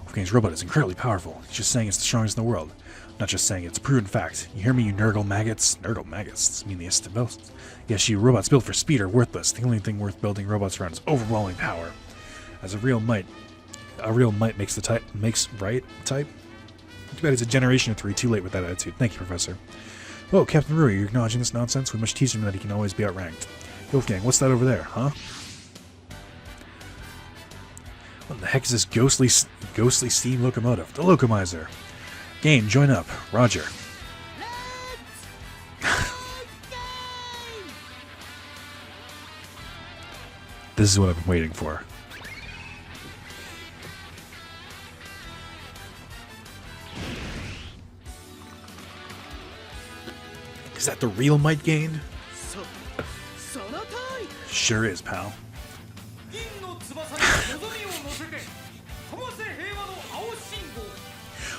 Wolfgang's robot is incredibly powerful. He's just saying it's the strongest in the world. I'm not just saying it, it's a proven fact. You hear me, you nurgle maggots? Nurgle maggots? I mean the most. Yes, you robots built for speed are worthless. The only thing worth building robots around is overwhelming power. As a real might makes right type. Too bad it's a generation or 3 too late with that attitude. Thank you, Professor. Whoa, Captain Rui, you're acknowledging this nonsense? We must teach him that he can always be outranked. Wolfgang, what's that over there, huh? What the heck is this ghostly steam locomotive? The Locomizer. Gain, join up. Roger. This is what I've been waiting for. Is that the real might gain? Sure is, pal.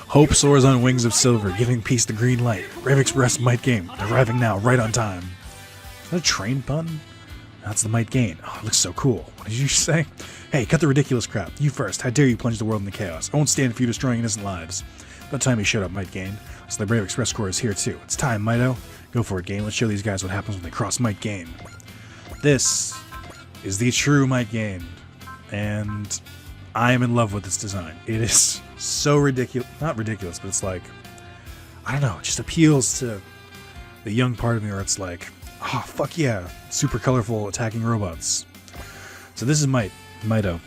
Hope soars on wings of silver, giving peace the green light. Brave Express might gain. Arriving now, right on time. Is that a train pun? That's the might gain. Oh, it looks so cool. What did you say? Hey, cut the ridiculous crap. You first. How dare you plunge the world into chaos? I won't stand for you destroying innocent lives. About time you shut up, might gain. So the Brave Express Corps is here too. It's time, Mighto. Go for it, Gain. Let's show these guys what happens when they cross Might Gain. This is the true Might Gain, and I am in love with this design. It is so ridiculous. Not ridiculous, but it's like, I don't know, it just appeals to the young part of me where it's like, oh, fuck yeah, super colorful attacking robots. So this is Mighto.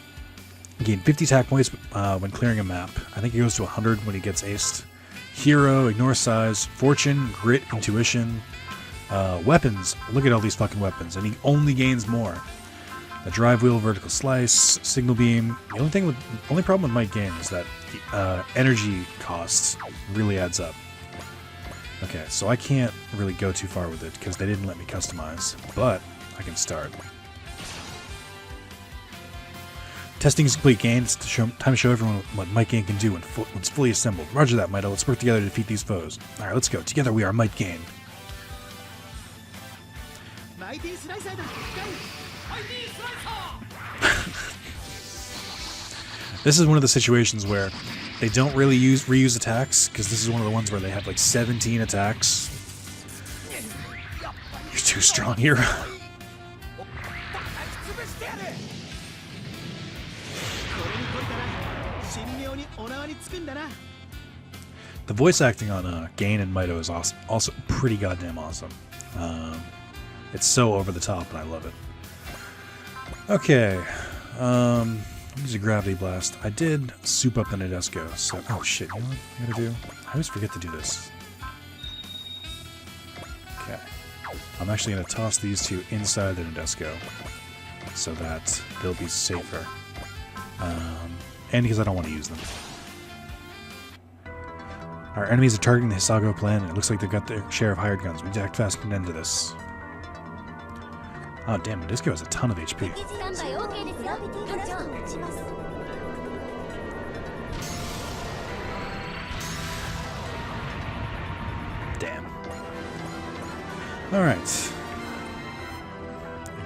Gain 50 attack points when clearing a map. I think he goes to 100 when he gets aced. Hero, ignore size, fortune, grit, intuition, weapons. Look at all these fucking weapons, and he only gains more. A drive wheel, vertical slice, signal beam. The only problem with Might Gain is that the energy cost really adds up. Okay, so I can't really go too far with it because they didn't let me customize, but I can start. Testing is complete, Gain. It's time to show everyone what Might Gain can do when it's fully assembled. Roger that, Mighto. Let's work together to defeat these foes. Alright, let's go. Together we are Might Gain. This is one of the situations where they don't really reuse attacks, because this is one of the ones where they have like 17 attacks. You're too strong, hero. The voice acting on Gain and Mighto is awesome. Also pretty goddamn awesome. It's so over the top, and I love it. Okay, use a gravity blast. I did soup up the Nadesco, so oh shit, you know what I gotta do? I always forget to do this. Okay, I'm actually gonna toss these two inside the Nadesco so that they'll be safer, and because I don't want to use them. Our enemies are targeting the Hisago plan, and it looks like they've got their share of hired guns. We need to act fast and put an end to this. Oh damn, Nadesco has a ton of HP. Damn. Alright.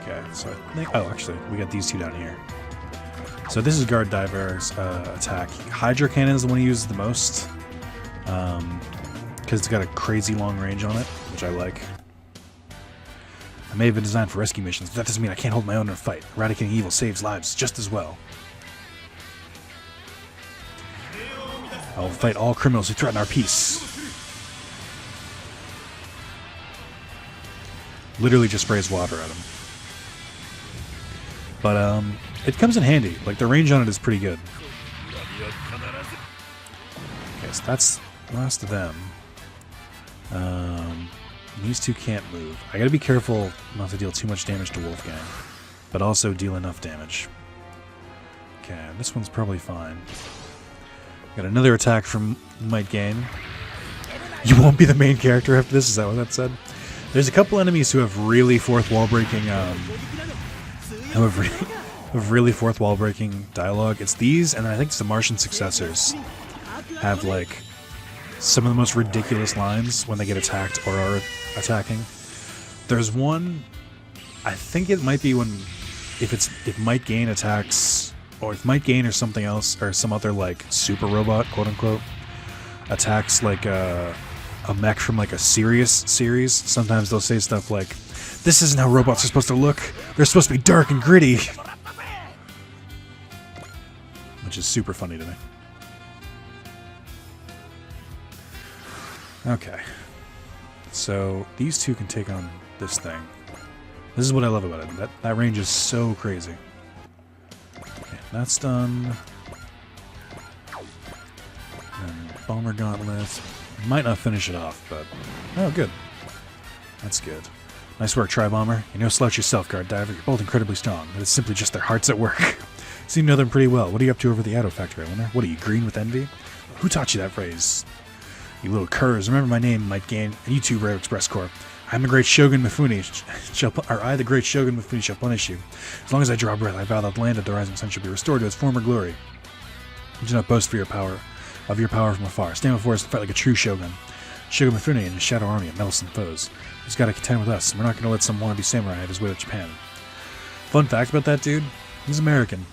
Okay, so I think... Oh, actually, we got these two down here. So this is Guard Diver's attack. Hydro Cannon is the one he uses the most. Because it's got a crazy long range on it, which I like. I may have been designed for rescue missions, but that doesn't mean I can't hold my own in a fight. Eradicating evil saves lives just as well. I will fight all criminals who threaten our peace. Literally just sprays water at him. But it comes in handy. Like, the range on it is pretty good. Okay, so that's the last of them. These two can't move. I gotta be careful not to deal too much damage to Wolfgang, but also deal enough damage. Okay, this one's probably fine. Got another attack from Might Gain. You won't be the main character after this? Is that what that said? There's a couple enemies who have really fourth wall breaking really fourth wall breaking dialogue. It's these, and I think it's the Martian successors have like some of the most ridiculous lines when they get attacked or are attacking. There's one, I think it might be when if Might Gain attacks, or if Might Gain or something else, or some other like super robot, quote unquote, attacks like a mech from like a serious series. Sometimes they'll say stuff like, "This isn't how robots are supposed to look. They're supposed to be dark and gritty," which is super funny to me. Okay, so these two can take on this thing. This is what I love about it. That range is so crazy. Okay, that's done. And Bomber Gauntlet. Might not finish it off, but oh, good. That's good. Nice work, Tri-Bomber. You're no slouch yourself, Guard Diver. You're both incredibly strong, but it's simply just their hearts at work. Seem to know them pretty well. What are you up to over the Auto Factory, I wonder? What are you, green with envy? Who taught you that phrase? You little curs. Remember my name, Might Gain, and you too, Rare Express Corps. I'm the great Shogun Mifune, I, the great Shogun Mifune, shall punish you. As long as I draw breath, I vow that the land of the rising sun shall be restored to its former glory. Do not boast for your power from afar. Stand before us and fight like a true Shogun. Shogun Mifune and his shadow army of meddlesome foes. He's got to contend with us, and we're not going to let some wannabe samurai have his way with Japan. Fun fact about that dude, he's American.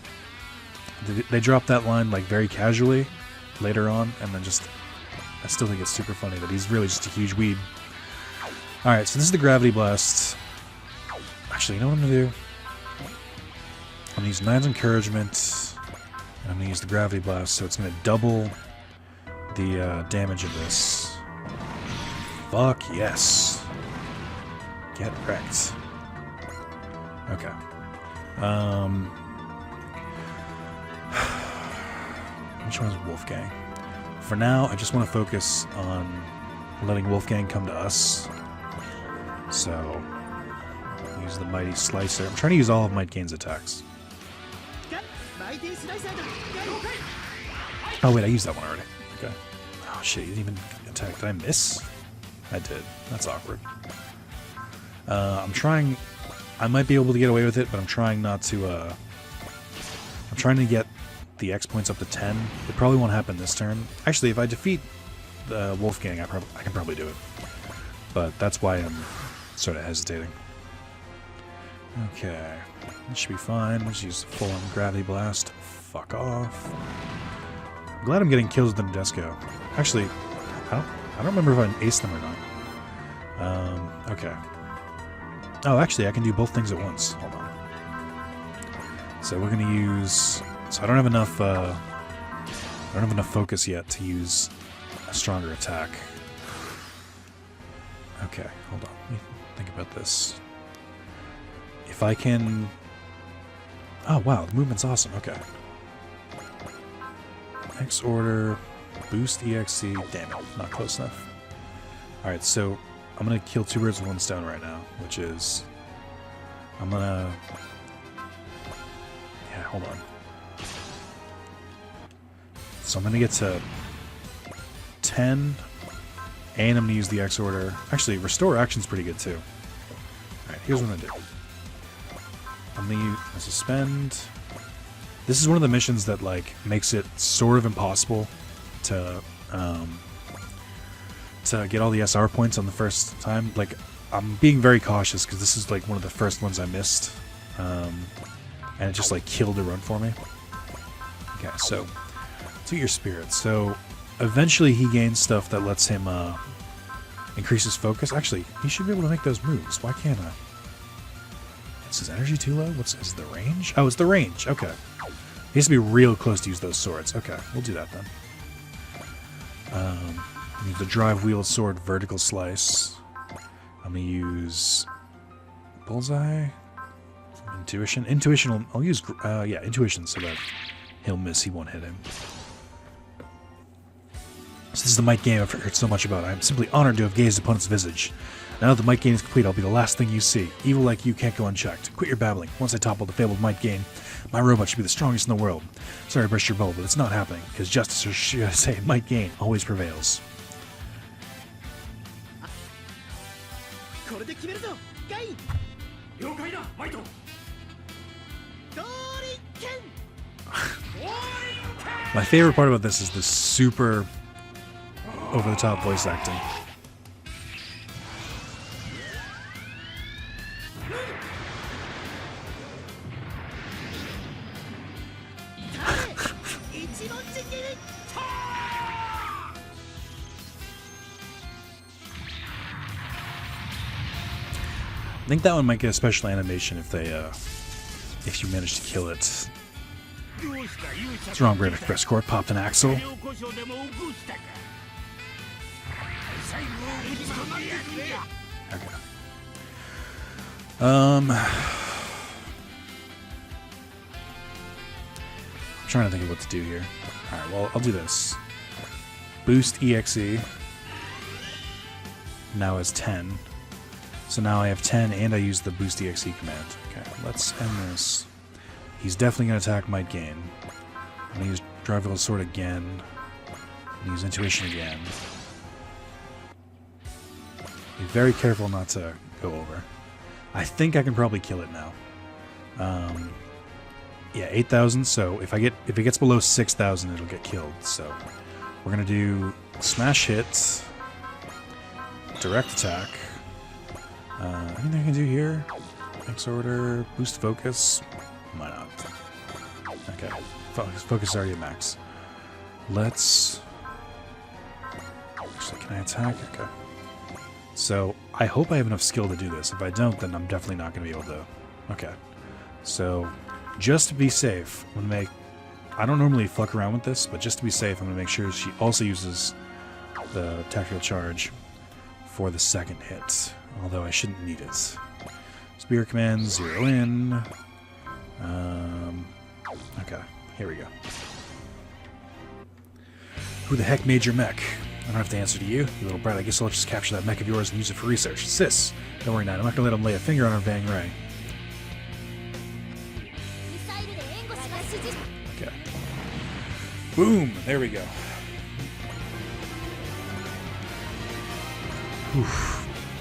They dropped that line like very casually later on, and then just, I still think it's super funny that he's really just a huge weeb. Alright, so this is the Gravity Blast. Actually, you know what I'm going to do? I'm going to use Nine's Encouragement, and I'm going to use the Gravity Blast, so it's going to double the damage of this. Fuck yes. Get wrecked. Okay. Which one is Wolfgang? For now, I just want to focus on letting Wolfgang come to us. So, use the Mighty Slicer. I'm trying to use all of Might Gain's attacks. Oh wait, I used that one already. Okay. Oh shit, you didn't even attack. Did I miss? I did. That's awkward. I'm trying... I might be able to get away with it, but I'm trying not to... I'm trying to get the X points up to 10. It probably won't happen this turn. Actually, if I defeat the Wolfgang, I can probably do it. But that's why I'm sort of hesitating. Okay. This should be fine. Let's use full-on Gravity Blast. Fuck off. I'm glad I'm getting kills with the Nadesco. Actually, I don't remember if I aced them or not. Okay. Oh, actually, I can do both things at once. Hold on. So we're gonna use... So I don't have enough focus yet to use a stronger attack. Okay, hold on. Let me think about this. If I can... Oh, wow, the movement's awesome. Okay. X order, boost EXC. Damn it, not close enough. Alright, so I'm going to kill two birds with one stone right now, which is... I'm going to... Yeah, hold on. So I'm going to get to 10, and I'm going to use the X order. Actually, restore action's pretty good too. Alright, here's what I'm going to do. I'm going to suspend. This is one of the missions that like makes it sort of impossible to get all the SR points on the first time. Like, I'm being very cautious because this is like one of the first ones I missed, and it just like killed a run for me. Okay, so to your spirit. So eventually he gains stuff that lets him increase his focus. Actually, he should be able to make those moves. Why can't I? Is his energy too low? Is the range? Oh, it's the range. Okay. He has to be real close to use those swords. Okay, we'll do that then. Use the drive wheel sword vertical slice. I'm gonna use bullseye. Intuition? Intuition will... I'll use... yeah, intuition so that he'll miss. He won't hit him. So this is the might game I've heard so much about. I am simply honored to have gazed upon its visage. Now that the might gain is complete, I'll be the last thing you see. Evil like you can't go unchecked. Quit your babbling. Once I topple the fabled might gain, my robot should be the strongest in the world. Sorry to burst your bubble, but it's not happening, because justice, or should I say, might gain, always prevails. My favorite part about this is the super over-the-top voice acting. I think that one might get a special animation if they, if you manage to kill it. What's wrong, Brave Express Corps? Popped an axle? Okay. I'm trying to think of what to do here. Alright, well, I'll do this. Boost EXE. Now is 10. So now I have 10 and I use the boost EXE command. Okay, let's end this. He's definitely going to attack Might Gain. I'm going to use Drive Sword again. I'm going to use Intuition again. Be very careful not to go over. I think I can probably kill it now. Yeah, 8,000. So if it gets below 6,000, it'll get killed. So we're gonna do smash hits, direct attack. Anything I can do here? X order, boost focus. Why not? Okay, focus is already at max. Let's. Actually, can I attack? Okay. So, I hope I have enough skill to do this. If I don't, then I'm definitely not going to be able to... Okay. So, just to be safe, I'm going to make... I don't normally fuck around with this, but just to be safe, I'm going to make sure she also uses the tactical charge for the second hit. Although I shouldn't need it. Spear command, 0 in. Okay, here we go. Who the heck made your mech? I don't have to answer to you, you little brat. I guess I'll just capture that mech of yours and use it for research. Sis! Don't worry, Knight. I'm not gonna let him lay a finger on our Vang Ray. Okay. Boom! There we go. Oof.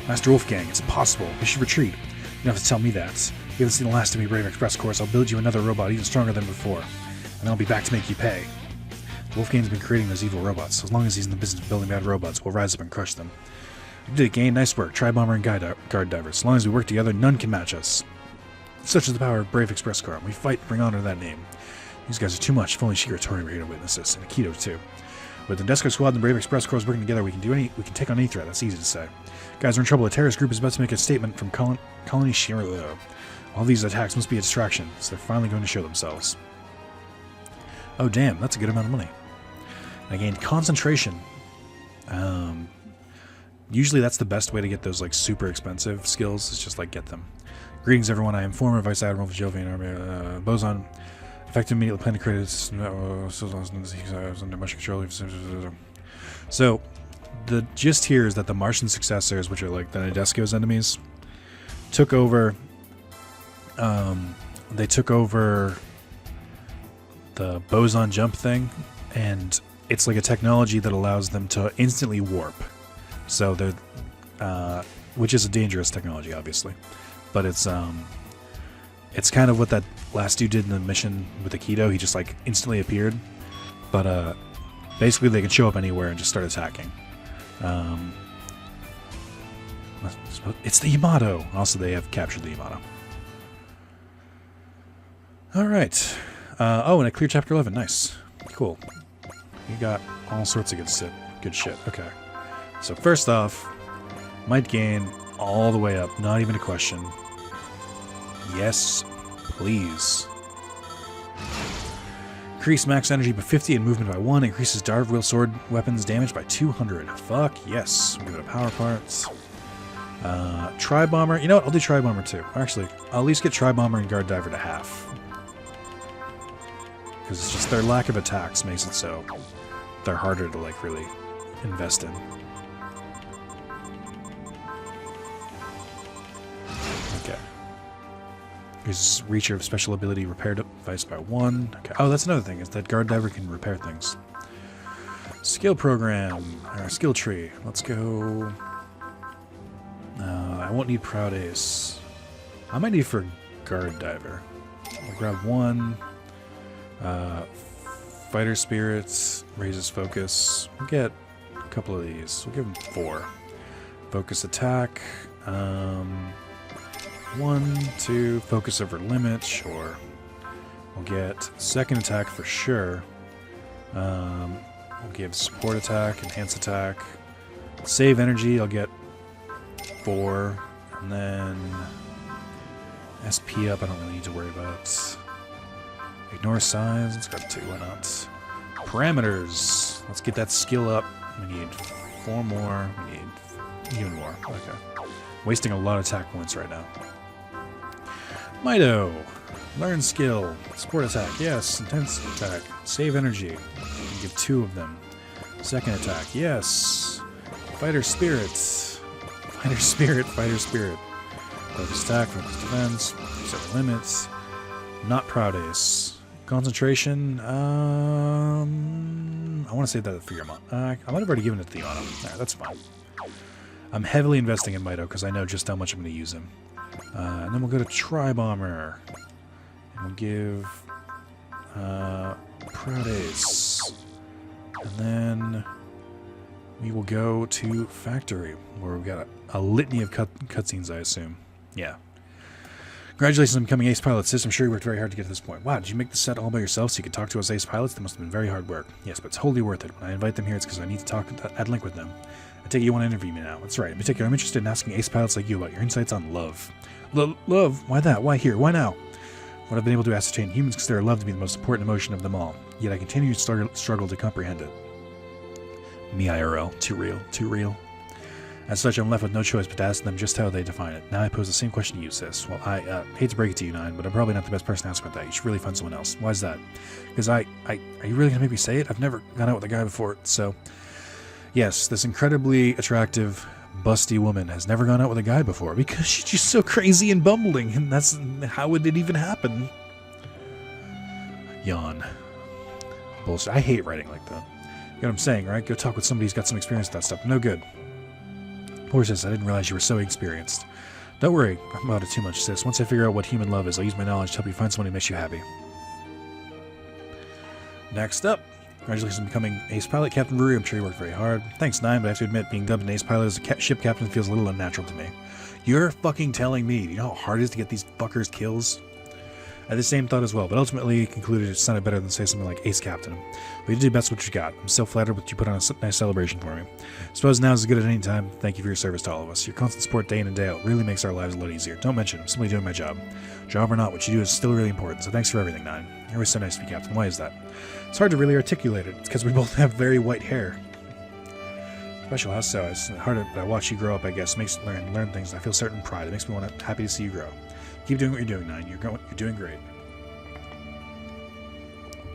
Master Wolfgang, it's impossible. We should retreat. You don't have to tell me that. You haven't seen the last of me, Brave Express Course. I'll build you another robot even stronger than before. And then I'll be back to make you pay. Wolfgang's been creating those evil robots. So as long as he's in the business of building bad robots, we'll rise up and crush them. You did it, Gain. Nice work. Tri-Bomber and Guard Diver. As long as we work together, none can match us. Such is the power of Brave Express Corps. We fight to bring honor to that name. These guys are too much. If only Shiratori were here to witness this. And Akito, too. With the Desco Squad and the Brave Express Corps working together, we can take on any threat. That's easy to say. Guys, we're in trouble. A terrorist group is about to make a statement from Colony Shiro. All these attacks must be a distraction, so they're finally going to show themselves. Oh, damn. That's a good amount of money. I gained concentration. Usually that's the best way to get those like super expensive skills, is just like get them. Greetings everyone, I am former Vice Admiral of Jovian Boson. Effective immediately plan to create under much control. So the gist here is that the Martian successors, which are like the Nadesco's enemies, took over they took over the boson jump thing, and it's like a technology that allows them to instantly warp. So they're, which is a dangerous technology, obviously, but it's kind of what that last dude did in the mission with Akito. He just like instantly appeared, but basically they can show up anywhere and just start attacking. It's the Yamato. Also, they have captured the Yamato. All right. Oh, and a clear chapter 11. Nice. Cool. You got all sorts of good shit. Okay. So first off, might gain all the way up. Not even a question. Yes, please. Increase max energy by 50 and movement by 1. Increases Darv Wheel Sword weapons damage by 200. Fuck yes. We'll give it a power part. Tri-Bomber. You know what? I'll do Tri-Bomber too. Actually, I'll at least get Tri-Bomber and Guard Diver to half. Because it's just their lack of attacks makes it so they're harder to, like, really invest in. Okay. Here's Reacher of special ability repair device by 1. Okay. Oh, that's another thing, is that Guard Diver can repair things. Skill program, or skill tree. Let's go. I won't need Proud Ace. I might need for Guard Diver. I'll grab 1. Fighter Spirits raises focus. We'll get a couple of these. We'll give him 4. Focus attack. 1, 2. Focus over limit. Sure. We'll get second attack for sure. We'll give support attack, enhance attack, save energy. I'll get 4, and then SP up. I don't really need to worry about. Ignore size. Let's go 2. Why not? Parameters. Let's get that skill up. We need 4 more. We need even more. Okay. Wasting a lot of attack points right now. Mido. Learn skill. Support attack. Yes. Intense attack. Save energy. Give 2 of them. Second attack. Yes. Fighter Spirits. Fighter Spirit. Fighter Spirit. Focus attack. Focus defense. Set limits. Not Proud Ace. Concentration. I want to save that for Theon. I might have already given it to Theon. Alright, that's fine. I'm heavily investing in Mido because I know just how much I'm going to use him. And then we'll go to Tri-Bomber. And we'll give Proud Ace. And then we will go to Factory, where we've got a litany of cutscenes, I assume. Yeah. Congratulations on becoming Ace Pilot, Sis. I'm sure you worked very hard to get to this point. Wow, did you make the set all by yourself so you could talk to us Ace Pilots? That must have been very hard work. Yes, but it's wholly worth it. When I invite them here, it's because I need to talk at length with them. I take it you want to interview me now. That's right. In particular, I'm interested in asking Ace Pilots like you about your insights on love. Love? Why that? Why here? Why now? What I've been able to ascertain, humans consider love to be the most important emotion of them all. Yet I continue to struggle to comprehend it. Me IRL. Too real. Too real. As such, I'm left with no choice but to ask them just how they define it. Now I pose the same question to you, Sis. Well, I hate to break it to you, Nine, but I'm probably not the best person to ask about that. You should really find someone else. Why is that? Because are you really going to make me say it? I've never gone out with a guy before, so... Yes, this incredibly attractive, busty woman has never gone out with a guy before because she's just so crazy and bumbling, and that's... How would it even happen? Yawn. Bullshit. I hate writing like that. You know what I'm saying, right? Go talk with somebody who's got some experience with that stuff. No good. Poor Sis, I didn't realize you were so experienced. Don't worry about it too much, Sis. Once I figure out what human love is, I'll use my knowledge to help you find someone who makes you happy. Next up. Congratulations on becoming Ace Pilot, Captain Brewery. I'm sure you worked very hard. Thanks, Nine, but I have to admit, being dubbed an Ace Pilot as a ship captain feels a little unnatural to me. You're fucking telling me. Do you know how hard it is to get these fuckers kills? I had the same thought as well, but ultimately concluded it sounded better than say something like Ace Captain. But you did best what you got. I'm so flattered that you put on a nice celebration for me. Suppose now is as good as any time. Thank you for your service to all of us. Your constant support day in and day out really makes our lives a lot easier. Don't mention it. I'm simply doing my job. Job or not, what you do is still really important, so thanks for everything, Nine. You're always so nice to be Captain. Why is that? It's hard to really articulate it. It's because we both have very white hair. Special, how so? It's hard, but I watch you grow up, I guess. It makes you learn things, and I feel certain pride. It makes me happy to see you grow. Keep doing what you're doing, Nine. You're doing great.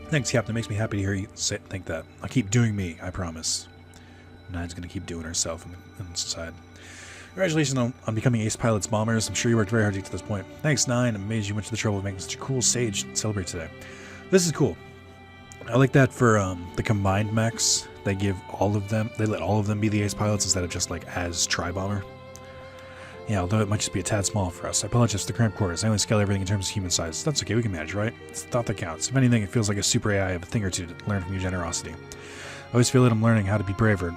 Thanks, Captain. It makes me happy to hear you think that. I'll keep doing me, I promise. Nine's going to keep doing herself in society. Congratulations on becoming Ace Pilot's Bombers. I'm sure you worked very hard to get to this point. Thanks, Nine. I'm amazed you went to the trouble of making such a cool sage to celebrate today. This is cool. I like that for the combined mechs. They let all of them be the Ace Pilots instead of just like as Tri-Bomber. Yeah, although it might just be a tad small for us. I apologize for the cramped quarters. I only scale everything in terms of human size. That's okay, we can manage, right? It's the thought that counts. If anything, it feels like a super AI of a thing or two to learn from your generosity. I always feel that I'm learning how to be braver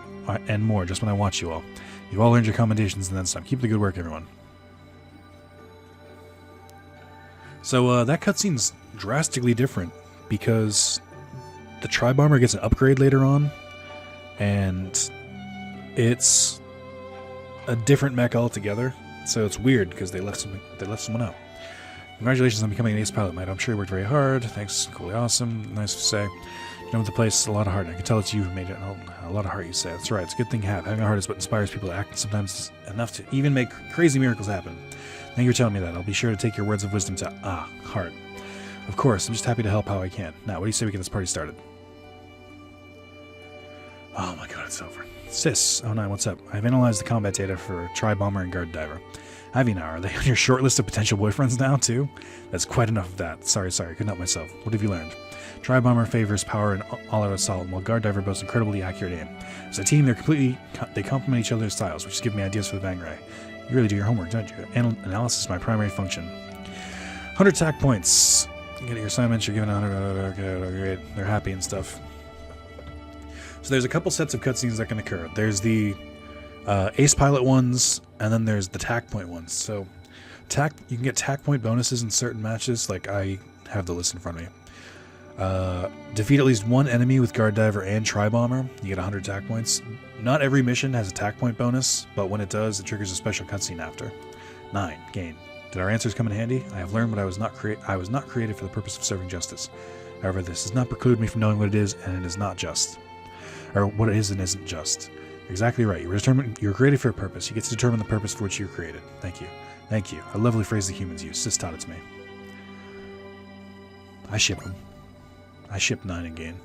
and more just when I watch you all. You've all earned your commendations and then some. Keep the good work, everyone. So that cutscene's drastically different because the Tri-Bomber gets an upgrade later on, and it's a different mech altogether, so it's weird because they left someone out. Congratulations on becoming an Ace Pilot, mate. I'm sure you worked very hard. Thanks, cool, awesome, nice to say. Done with the place, a lot of heart. I can tell it's you who made it. A lot of heart, you say. That's right. It's a good thing to have. Having a heart is what inspires people to act, and sometimes it's enough to even make crazy miracles happen. Thank you for telling me that. I'll be sure to take your words of wisdom to heart. Of course, I'm just happy to help how I can. Now, what do you say we get this party started? Oh my god, it's over. Sis09, what's up? I've analyzed the combat data for Tri-Bomber and Guard Diver. Ivy, are they on your short list of potential boyfriends now, too? That's quite enough of that. Sorry, couldn't help myself. What have you learned? Tri-Bomber favors power and all-out assault, while Guard Diver boasts incredibly accurate aim. As a team, they complement each other's styles, which gives me ideas for the Bang Ray. You really do your homework, don't you? Analysis is my primary function. 100 attack points. You get your assignments, you're given 100. Okay, they're happy and stuff. So there's a couple sets of cutscenes that can occur. There's the Ace Pilot ones, and then there's the tack point ones. So you can get tack point bonuses in certain matches. Like I have the list in front of me. Defeat at least one enemy with Guard Diver and Tri-Bomber. You get 100 attack points. Not every mission has a attack point bonus, but when it does, it triggers a special cutscene after. 9. Gain. Did our answers come in handy? I have learned what I was not created for the purpose of serving justice. However, this does not preclude me from knowing what it is, and it is not just. Or what it is and isn't just. You're exactly right. You were created for a purpose. You get to determine the purpose for which you were created. Thank you. Thank you. A lovely phrase the humans use. Sis taught it to me. I ship them. I ship 9 in gain.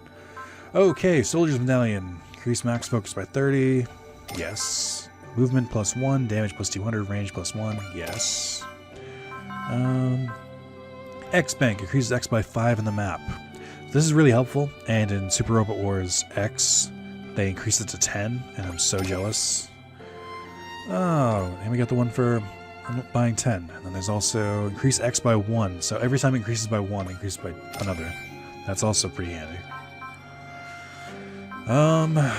Okay, Soldier's Medallion. Increase max focus by 30. Yes. Movement plus 1. Damage plus 200. Range plus 1. Yes. X-Bank. Increases X by 5 in the map. This is really helpful. And in Super Robot Wars X, they increased it to 10. And I'm so jealous. Oh, and we got the one for buying 10. And then there's also increase X by 1. So every time it increases by 1, it increases by another. That's also pretty handy. I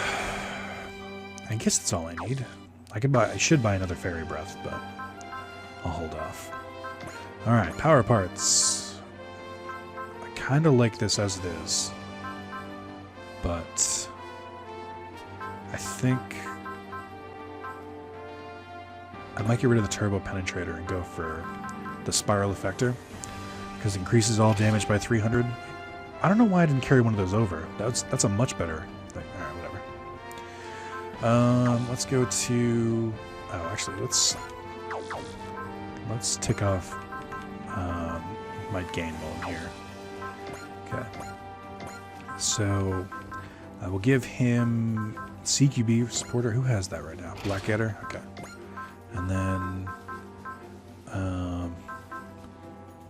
guess that's all I need. I should buy another Fairy Breath, but I'll hold off. Alright, power parts. I kinda like this as it is. But I think I might get rid of the Turbo Penetrator and go for the Spiral Effector, because it increases all damage by 300. I don't know why I didn't carry one of those over. That's a much better thing. Alright, whatever. Let's go to... Oh, actually, let's tick off my gain while I'm here. Okay. So, I will give him CQB supporter. Who has that right now? Blackadder? Okay. And then...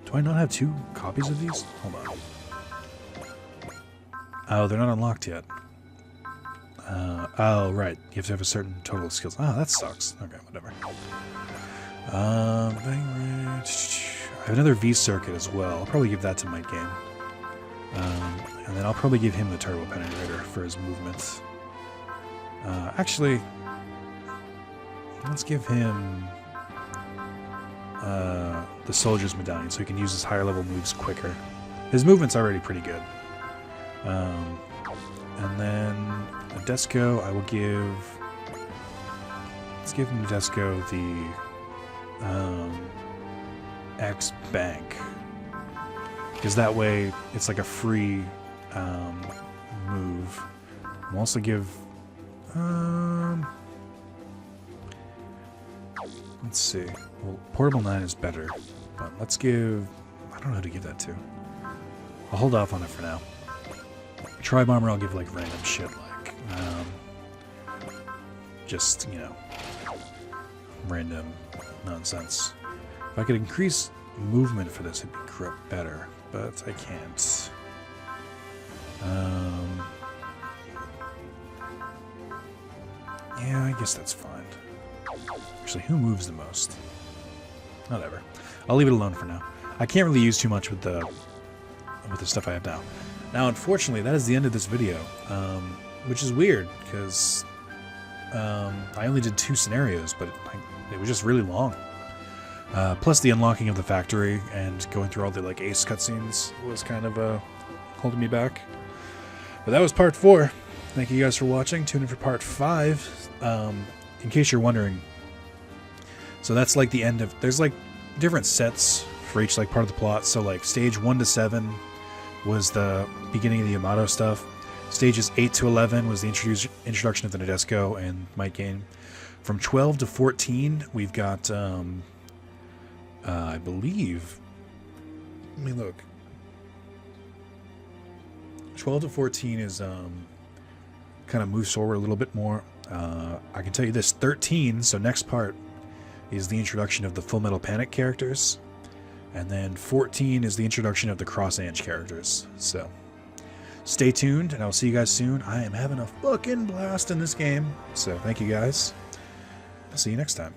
do I not have 2 copies of these? Hold on. Oh, they're not unlocked yet. Oh, right. You have to have a certain total of skills. Oh, that sucks. Okay, whatever. I have another V circuit as well. I'll probably give that to Might Game. And then I'll probably give him the Turbo Penetrator for his movements. Actually, let's give him the Soldier's Medallion so he can use his higher level moves quicker. His movement's already pretty good. And then Nadesco, I will give... Let's give Nadesco the X-Bank. Because that way, it's like a free move. I'll also give... let's see. Well, Portable 9 is better. But let's give... I don't know who to give that to. I'll hold off on it for now. Tri-Bomber, I'll give like random shit like, just, you know, random nonsense. If I could increase movement for this, it'd be better, but I can't. Yeah, I guess that's fine. Actually, who moves the most? Whatever. I'll leave it alone for now. I can't really use too much with the stuff I have now. Now, unfortunately, that is the end of this video, which is weird, because I only did 2 scenarios, but it was just really long. Plus the unlocking of the factory and going through all the like Ace cutscenes was kind of holding me back. But that was part 4. Thank you guys for watching. Tune in for part 5. In case you're wondering, so that's like the end of... There's like different sets for each like part of the plot. So like stage 1 to 7 was the beginning of the Yamato stuff. Stages 8 to 11 was the introduction of the Nadesco and Might Gain. From 12 to 14, we've got, I believe, let me look. 12 to 14 is kind of moves forward a little bit more. I can tell you this, 13, so next part, is the introduction of the Full Metal Panic characters. And then 14 is the introduction of the Cross Ange characters. So stay tuned, and I'll see you guys soon. I am having a fucking blast in this game. So thank you guys. I'll see you next time.